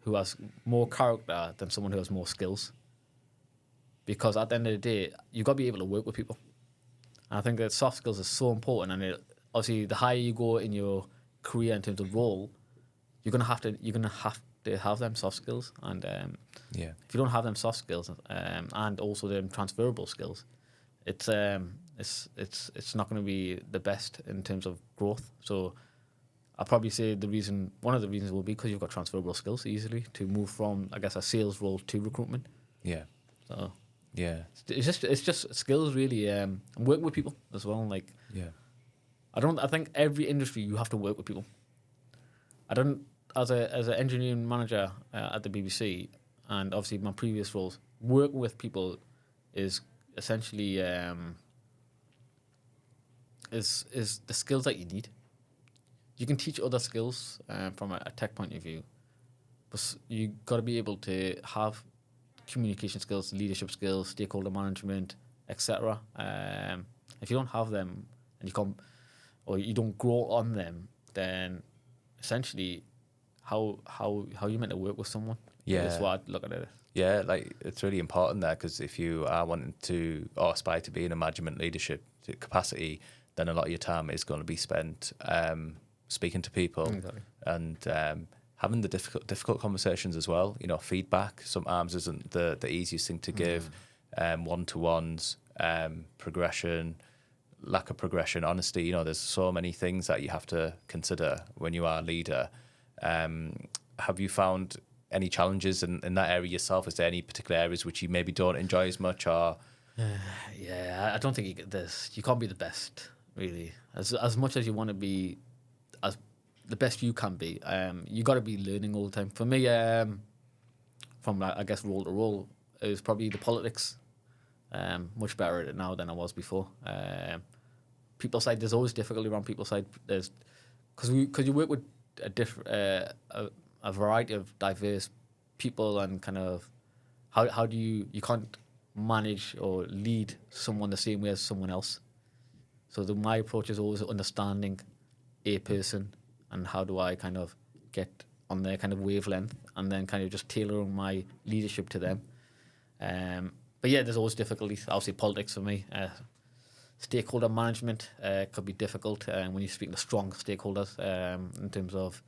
who has more character than someone who has more skills. Because at the end of the day, you've got to be able to work with people. And I think that soft skills are so important. And obviously, the higher you go in your career in terms of role, you're gonna have to have them soft skills. And if you don't have them soft skills and also them transferable skills, it's not going to be the best in terms of growth. So I'll probably say one of the reasons will be because you've got transferable skills easily to move from, I guess, a sales role to recruitment. Yeah. So yeah, it's just skills really. And working with people as well. Like I think every industry you have to work with people. I don't as an engineering manager at the BBC and obviously my previous roles, working with people is essentially is the skills that you need. You can teach other skills from a tech point of view, but you got to be able to have communication skills, leadership skills, stakeholder management, etc. If you don't have them and you don't grow on them, then essentially how you meant to work with someone? That's what I'd look at it. Yeah, like it's really important there because if you are wanting to or aspire to be in a management leadership capacity, then a lot of your time is going to be spent speaking to people and having the difficult conversations as well. Feedback sometimes isn't the easiest thing to give. One-to-ones, progression, lack of progression, honesty. There's so many things that you have to consider when you are a leader. Have you found any challenges in that area yourself? Is there any particular areas which you maybe don't enjoy as much? Or I don't think you get this. You can't be the best, really. As much as you want to be as the best you can be, you got to be learning all the time. For me, from I guess role to role, it was probably the politics. Much better at it now than I was before. People side, there's always difficulty around people side. There's because you work with a variety of diverse people and kind of how do you can't manage or lead someone the same way as someone else. So my approach is always understanding a person and how do I kind of get on their kind of wavelength, and then kind of just tailoring my leadership to them. But yeah, there's always difficulties. Obviously, politics for me. Stakeholder management could be difficult when you're speaking to strong stakeholders in terms of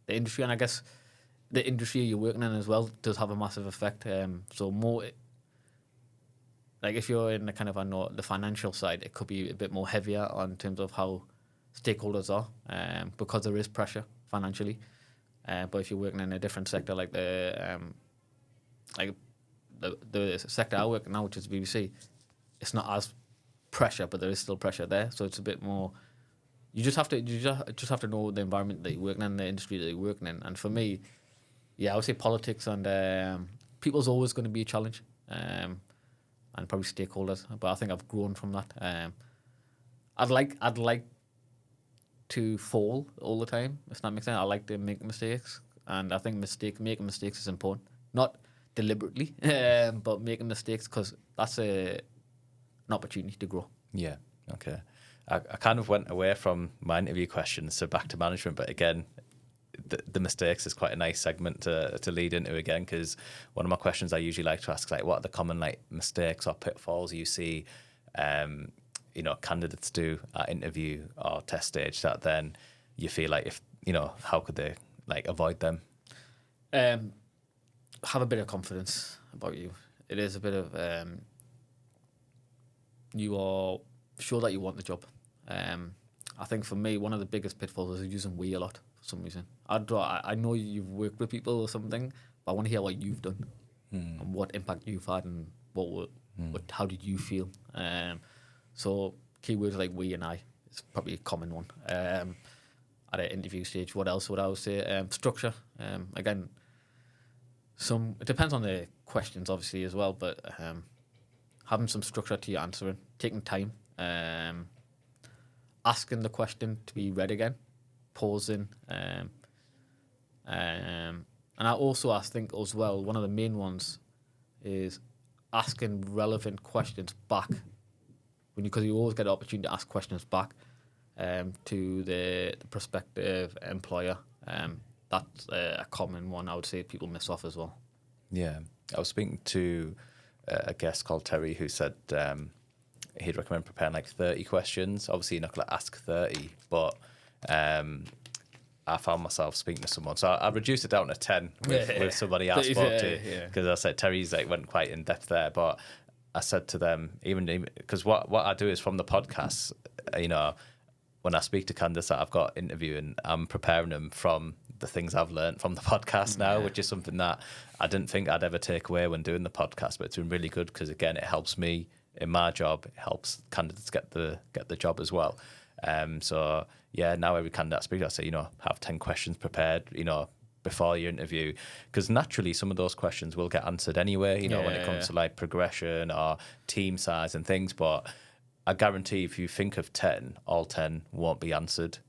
the industry, and I guess the industry you're working in as well does have a massive effect. So more, like if you're in the kind of the financial side, it could be a bit more heavier on terms of how stakeholders are, because there is pressure financially. But if you're working in a different sector, like the sector I work in now, which is BBC, it's not as pressure, but there is still pressure there. So it's a bit more. You just have to know the environment that you're working in, the industry that you're working in. And for me, yeah, I would say politics and people's always going to be a challenge, and probably stakeholders. But I think I've grown from that. I'd like to fall all the time, if that makes sense. I like to make mistakes, and I think making mistakes is important. Not deliberately, but making mistakes, because that's an opportunity to grow. Yeah. Okay. I kind of went away from my interview questions, so back to management. But again, the mistakes is quite a nice segment to lead into again, because one of my questions I usually like to ask is like, what are the common like mistakes or pitfalls you see, candidates do at interview or test stage that then you feel like how could they like avoid them? Have a bit of confidence about you. It is a bit of you are sure that you want the job. I think for me, one of the biggest pitfalls is using we a lot for some reason. I know you've worked with people or something, but I want to hear what you've done and what impact you've had and how did you feel. So keywords like we and I is probably a common one at an interview stage. What else would I say? Structure. Again, it depends on the questions obviously as well, but having some structure to your answering, taking time, asking the question to be read again, pausing, and I think as well, one of the main ones is asking relevant questions back, because you always get the opportunity to ask questions back to the prospective employer. That's a common one I would say people miss off as well. Yeah, I was speaking to a guest called Terry who said he'd recommend preparing like 30 questions. Obviously, you're not going to ask 30, but I found myself speaking to someone. So I reduced it down to 10 with somebody I spoke to, because I said Terry's went quite in depth there. But I said to them, even because what I do is from the podcast, when I speak to candidates that I've got interviewing, I'm preparing them from the things I've learned from the podcast now, which is something that I didn't think I'd ever take away when doing the podcast. But it's been really good because, again, it helps me in my job. It helps candidates get the job as well. So, yeah, now every candidate I speak to, I say, have 10 questions prepared, before your interview. Because naturally, some of those questions will get answered anyway, when it comes to like progression or team size and things. But I guarantee if you think of 10, all 10 won't be answered.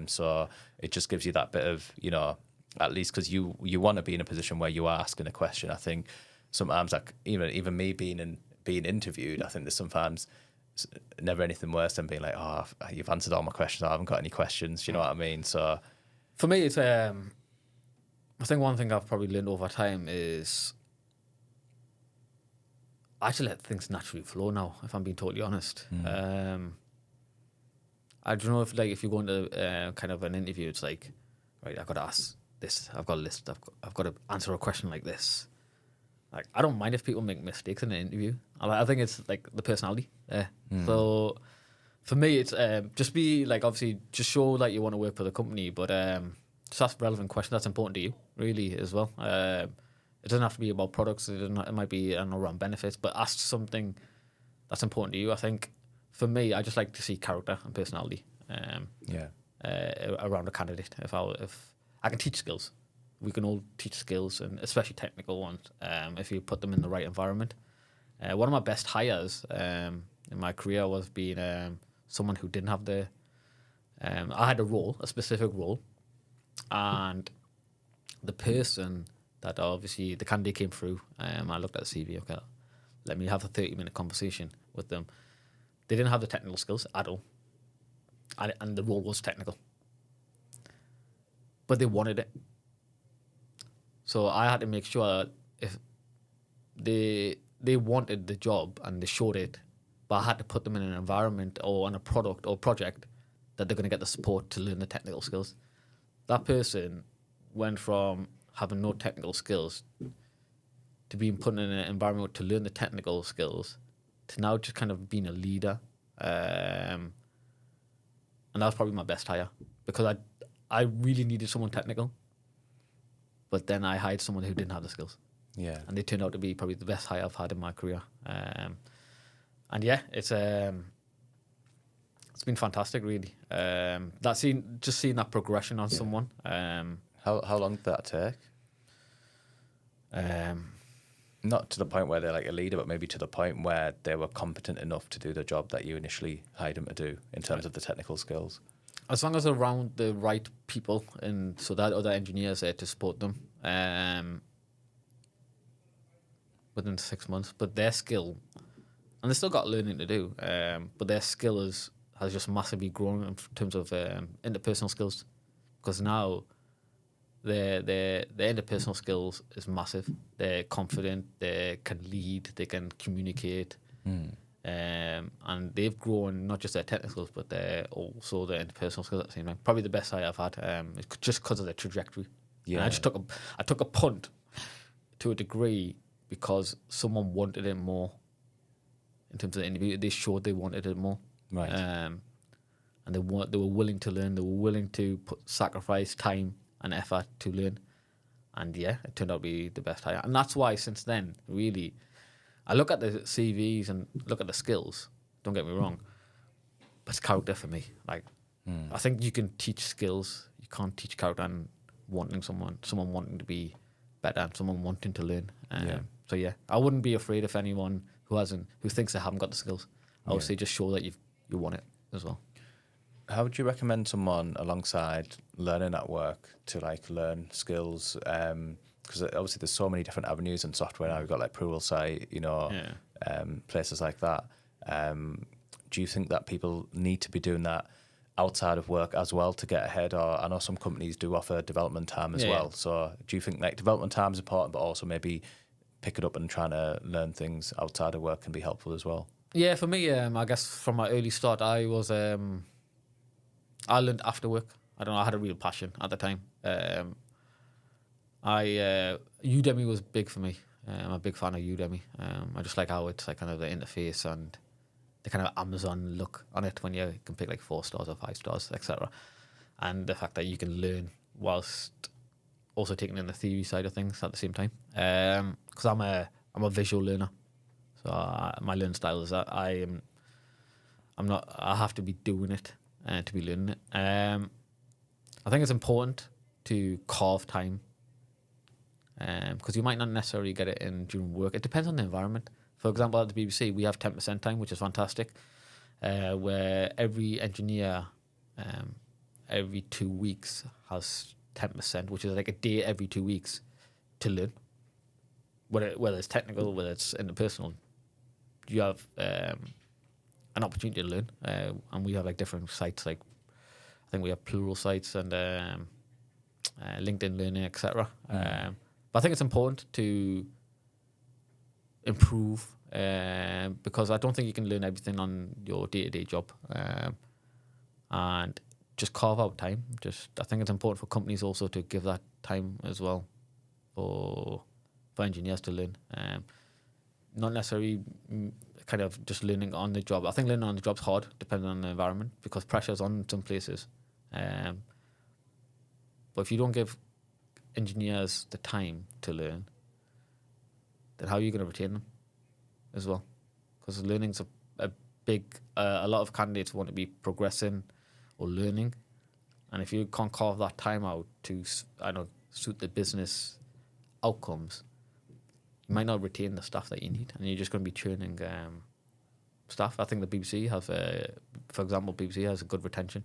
So it just gives you that bit of, at least because you want to be in a position where you are asking a question. I think sometimes, like even me being interviewed, I think there's sometimes never anything worse than being like, oh, you've answered all my questions, I haven't got any questions. You know what I mean? So for me, it's I think one thing I've probably learned over time is I actually let things naturally flow now, if I'm being totally honest. I don't know if you go into kind of an interview, it's like, right, I've got to ask this, I've got a list, I've got to answer a question like this. Like, I don't mind if people make mistakes in an interview. I think it's like the personality there. So for me, it's just be like, obviously, just show that you want to work for the company, but just ask relevant questions that's important to you, really, as well. It doesn't have to be about products. It might be around benefits, but ask something that's important to you. I think for me, I just like to see character and personality around a candidate. If I can teach skills, we can all teach skills, and especially technical ones, if you put them in the right environment. One of my best hires in my career was being someone who didn't have I had a specific role, and the person that obviously the candidate came through, I looked at the CV, okay, let me have a 30-minute conversation with them. They didn't have the technical skills at all, and the role was technical, but they wanted it. So I had to make sure that if they wanted the job and they showed it, but I had to put them in an environment or on a product or project that they're going to get the support to learn the technical skills. That person went from having no technical skills to being put in an environment to learn the technical skills to now just kind of being a leader. And that was probably my best hire because I really needed someone technical, but then I hired someone who didn't have the skills. Yeah. And they turned out to be probably the best hire I've had in my career. And yeah, it's been fantastic, really. Just seeing that progression on someone. How long did that take? Not to the point where they're like a leader, but maybe to the point where they were competent enough to do the job that you initially hired them to do in terms of the technical skills. As long as they're around the right people, and so that other engineers there to support them within 6 months. But their skill, and they still got learning to do, but their skill has just massively grown in terms of interpersonal skills, because now their interpersonal skills is massive. They're confident, they can lead, they can communicate, and they've grown not just their technical skills, but they're also their interpersonal skills at the same time. Probably the best I've had, just because of their trajectory. Yeah, And I took a punt to a degree because someone wanted it more. In terms of the interview, they showed they wanted it more. right. And they were willing to learn. They were willing to sacrifice time and effort to learn. And yeah, it turned out to be the best hire. And that's why since then, really, I look at the CVs and look at the skills. Don't get me wrong, but it's character for me. Like, I think you can teach skills. You can't teach character and wanting someone wanting to be better and someone wanting to learn. So yeah, I wouldn't be afraid of anyone who thinks they haven't got the skills. I would say just show that you want it as well. How would you recommend someone alongside learning at work to like learn skills? Because obviously there's so many different avenues in software now. We've got like Pluralsight, places like that. Do you think that people need to be doing that outside of work as well to get ahead? Or I know some companies do offer development time as well. So do you think like development time is important, but also maybe pick it up and trying to learn things outside of work can be helpful as well? Yeah, for me, I guess from my early start, I learned after work. I don't know, I had a real passion at the time. Udemy was big for me. I'm a big fan of Udemy. I just like how it's like kind of the interface and the kind of Amazon look on it when you can pick like 4 stars or 5 stars, etc. And the fact that you can learn whilst also taking in the theory side of things at the same time. Because I'm a visual learner, so my learning style is that I have to be doing it to be learning it. I think it's important to carve time, because you might not necessarily get it in during work. It depends on the environment. For example, at the BBC, we have 10% time, which is fantastic, where every engineer every 2 weeks has 10%, which is like a day every 2 weeks to learn. Whether it's technical, whether it's interpersonal, you have an opportunity to learn. And we have like different sites, like I think we have Pluralsight and LinkedIn Learning, etc. But I think it's important to improve, because I don't think you can learn everything on your day-to-day job, and just carve out time. I think it's important for companies also to give that time as well for engineers to learn. Not necessarily kind of just learning on the job. I think learning on the job's hard, depending on the environment, because pressure's on some places. But if you don't give engineers the time to learn, then how are you going to retain them as well? Because learning's a big... a lot of candidates want to be progressing or learning, and if you can't carve that time out to, suit the business outcomes, you might not retain the staff that you need, and you're just going to be churning staff. I think the BBC has, for example, BBC has a good retention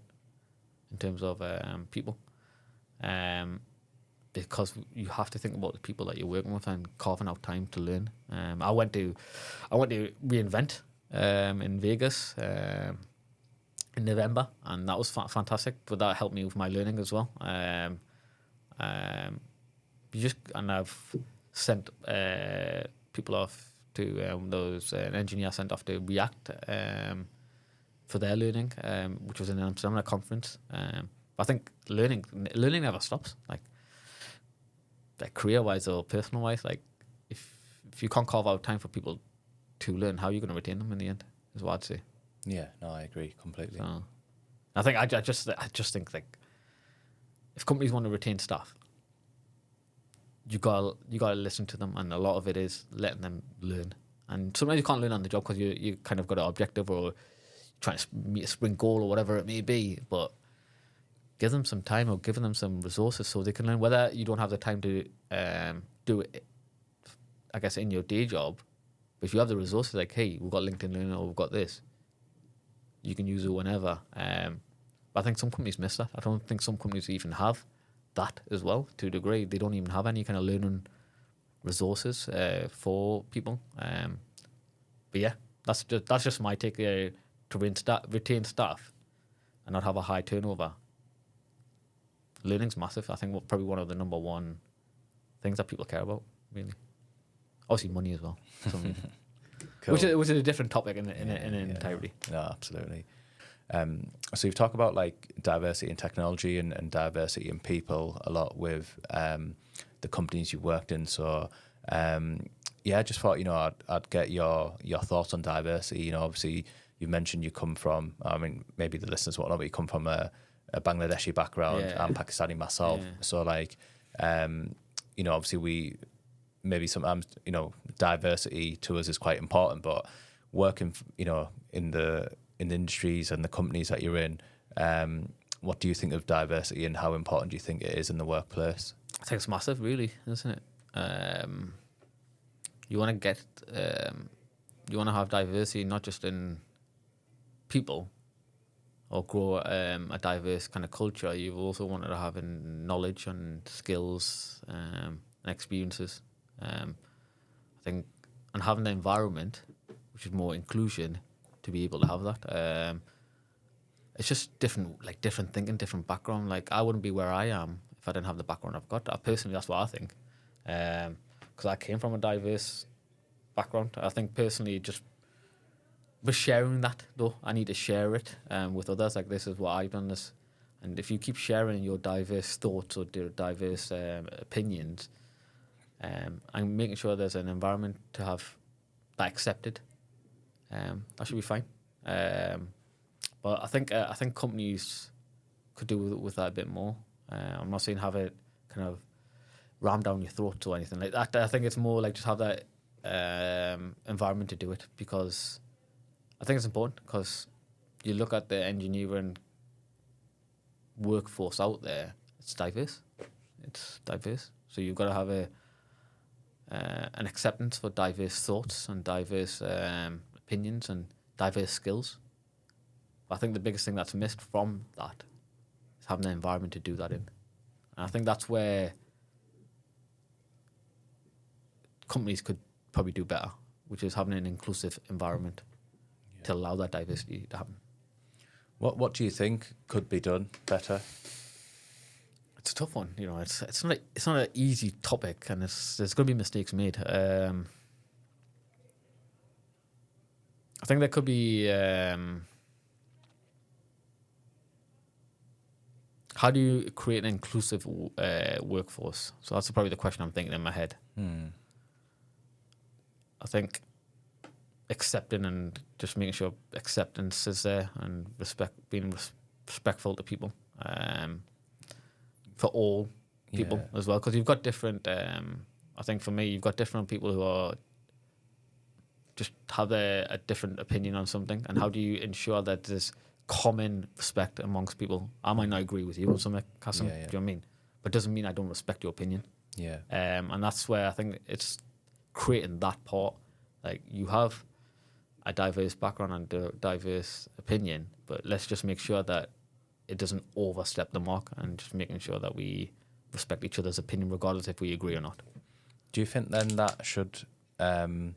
in terms of people, because you have to think about the people that you're working with and carving out time to learn. I went to reInvent in Vegas in November, and that was fantastic. But that helped me with my learning as well. I've sent people off to those an engineer sent off to React for their learning, which was in Amsterdam at a conference. I think learning never stops. Like career wise or personal wise, like if you can't carve out time for people to learn, how are you going to retain them in the end? Is what I'd say. Yeah, no, I agree completely. So, I think I just think like if companies want to retain staff, you gotta listen to them, and a lot of it is letting them learn. And sometimes you can't learn on the job because you kind of got an objective or trying to meet a sprint goal or whatever it may be. But give them some time or giving them some resources so they can learn. Whether you don't have the time to do it, I guess, in your day job, but if you have the resources, like, hey, we've got LinkedIn Learning or we've got this, you can use it whenever. But I think some companies miss that. I don't think some companies even have that as well to a degree. They don't even have any kind of learning resources for people. But yeah, that's just my take to retain staff and not have a high turnover. Learning's massive. I think probably one of the number one things that people care about, really. Obviously, money as well. Cool. Which is a different topic in entirety. No, absolutely. So you've talked about like diversity in technology and diversity in people a lot with the companies you've worked in. So I just thought I'd get your thoughts on diversity. Obviously you mentioned you come from. I mean, maybe the listeners won't know, but you come from a Bangladeshi background. Yeah. I'm Pakistani myself. Yeah. So like, obviously we maybe sometimes diversity to us is quite important, but working in the industries and the companies that you're in, what do you think of diversity and how important do you think it is in the workplace? I think it's massive, really, isn't it? You want to have diversity not just in people or grow a diverse kind of culture. You also wanted to have in knowledge and skills and experiences. I think, and having the environment, which is more inclusion, to be able to have that. It's just different thinking, different background. Like, I wouldn't be where I am if I didn't have the background I've got. Personally, that's what I think. Because I came from a diverse background. I think personally, just with sharing that, though, I need to share it with others. Like, this is what I've done. This, and if you keep sharing your diverse thoughts or diverse opinions, and making sure there's an environment to have that accepted, that should be fine. But I think companies could do with that a bit more. I'm not saying have it kind of rammed down your throat or anything like that. I think it's more like just have that environment to do it, because I think it's important, because you look at the engineering workforce out there, it's diverse. So you've got to have an acceptance for diverse thoughts and diverse opinions and diverse skills. But I think the biggest thing that's missed from that is having the environment to do that in. And I think that's where companies could probably do better, which is having an inclusive environment to allow that diversity to happen. What do you think could be done better? It's a tough one, It's not an easy topic, and there's going to be mistakes made. I think there could be. How do you create an inclusive workforce? So that's probably the question I'm thinking in my head. I think accepting and just making sure acceptance is there, and being respectful to people. For all people as well, because you've got different. I think for me, you've got different people who are just have a different opinion on something, and how do you ensure that there's common respect amongst people? I might not agree with you on something, Kasim, do you know what I mean? But it doesn't mean I don't respect your opinion. Yeah. And that's where I think it's creating that part. Like, you have a diverse background and a diverse opinion, but let's just make sure that it doesn't overstep the mark, and just making sure that we respect each other's opinion regardless if we agree or not. Do you think then that should come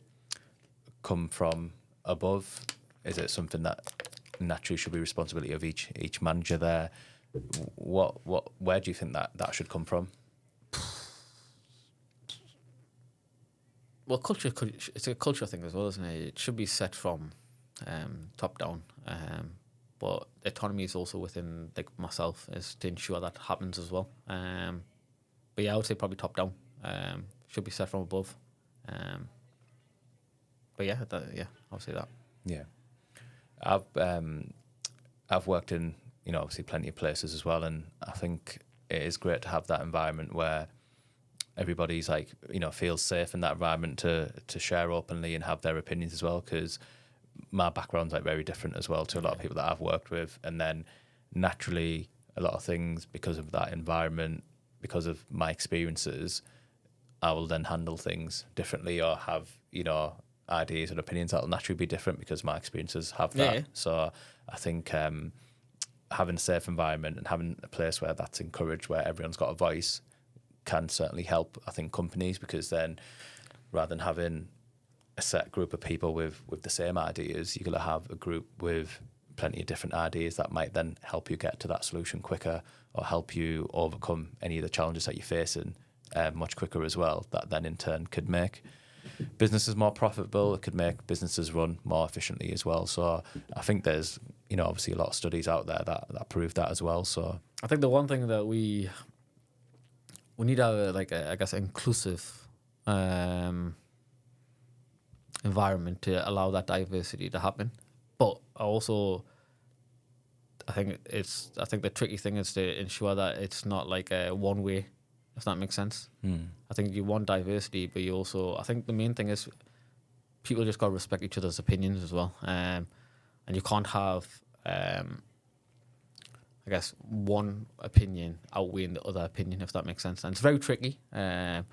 from above? Is it something that naturally should be responsibility of each manager there? Where do you think that should come from? Well, culture, it's a culture thing as well, isn't it? It should be set from top down. But autonomy is also within like myself is to ensure that happens as well. But yeah, I would say probably top down. Should be set from above. But yeah, I would say that. Yeah. I've worked in, obviously plenty of places as well, and I think it is great to have that environment where everybody's like, feels safe in that environment to share openly and have their opinions as well, because my background's like very different as well to a lot of people that I've worked with, and then naturally a lot of things, because of that environment, because of my experiences, I will then handle things differently or have, ideas and opinions that will naturally be different because my experiences have that. Yeah. So I think having a safe environment and having a place where that's encouraged, where everyone's got a voice, can certainly help, I think, companies, because then rather than having a set group of people with the same ideas, you're going to have a group with plenty of different ideas that might then help you get to that solution quicker or help you overcome any of the challenges that you're facing much quicker as well. That then in turn could make businesses more profitable. It could make businesses run more efficiently as well. So I think there's, obviously a lot of studies out there that prove that as well. So I think the one thing that we need I guess, inclusive environment to allow that diversity to happen. But also, I think the tricky thing is to ensure that it's not like a one way, if that makes sense. I think you want diversity, but you also, I think the main thing is people just got to respect each other's opinions as well. And you can't have, I guess, one opinion outweighing the other opinion, if that makes sense. And it's very tricky. And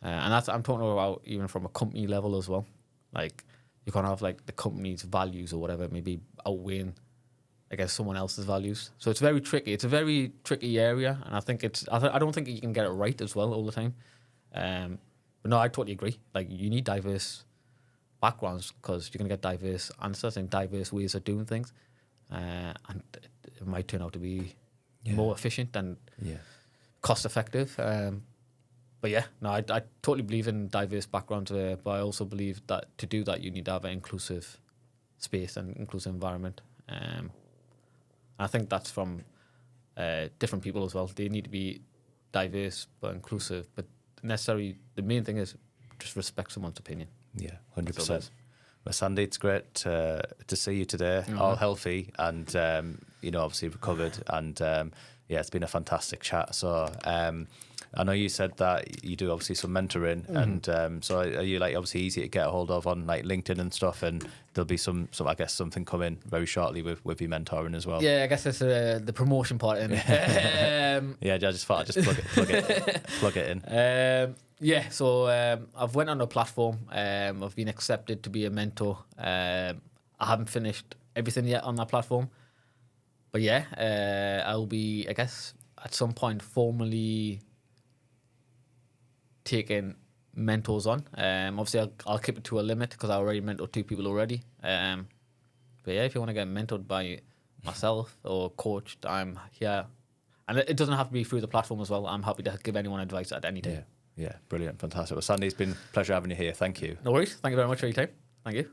that's, I'm talking about even from a company level as well. Like, you can't have like the company's values or whatever maybe outweighing, I guess, someone else's values. So it's very tricky. It's a very tricky area, and I think I don't think you can get it right as well all the time. But no, I totally agree. Like, you need diverse backgrounds because you're gonna get diverse answers and diverse ways of doing things, and it might turn out to be more efficient and cost effective. But yeah, no, I totally believe in diverse backgrounds, but I also believe that to do that, you need to have an inclusive space and inclusive environment. I think that's from different people as well. They need to be diverse but inclusive, but necessarily the main thing is just respect someone's opinion. Yeah, 100%. Well, Sandy, it's great to see you today, all healthy and, obviously recovered. And, it's been a fantastic chat. So I know you said that you do obviously some mentoring. And so are you like obviously easy to get a hold of on like LinkedIn and stuff? And there'll be some I guess, something coming very shortly with your mentoring as well. Yeah, I guess that's the promotion part in it. I just thought I'd just plug it in. So I've went on a platform. I've been accepted to be a mentor. I haven't finished everything yet on that platform, but I'll be, I guess, at some point formally taking mentors on. Obviously, I'll keep it to a limit because I already mentored 2 people already. But if you want to get mentored by myself or coached, I'm here. And it doesn't have to be through the platform as well. I'm happy to give anyone advice at any time. Yeah, brilliant, fantastic. Well, Sandy, it's been a pleasure having you here. Thank you. No worries. Thank you very much for your time. Thank you.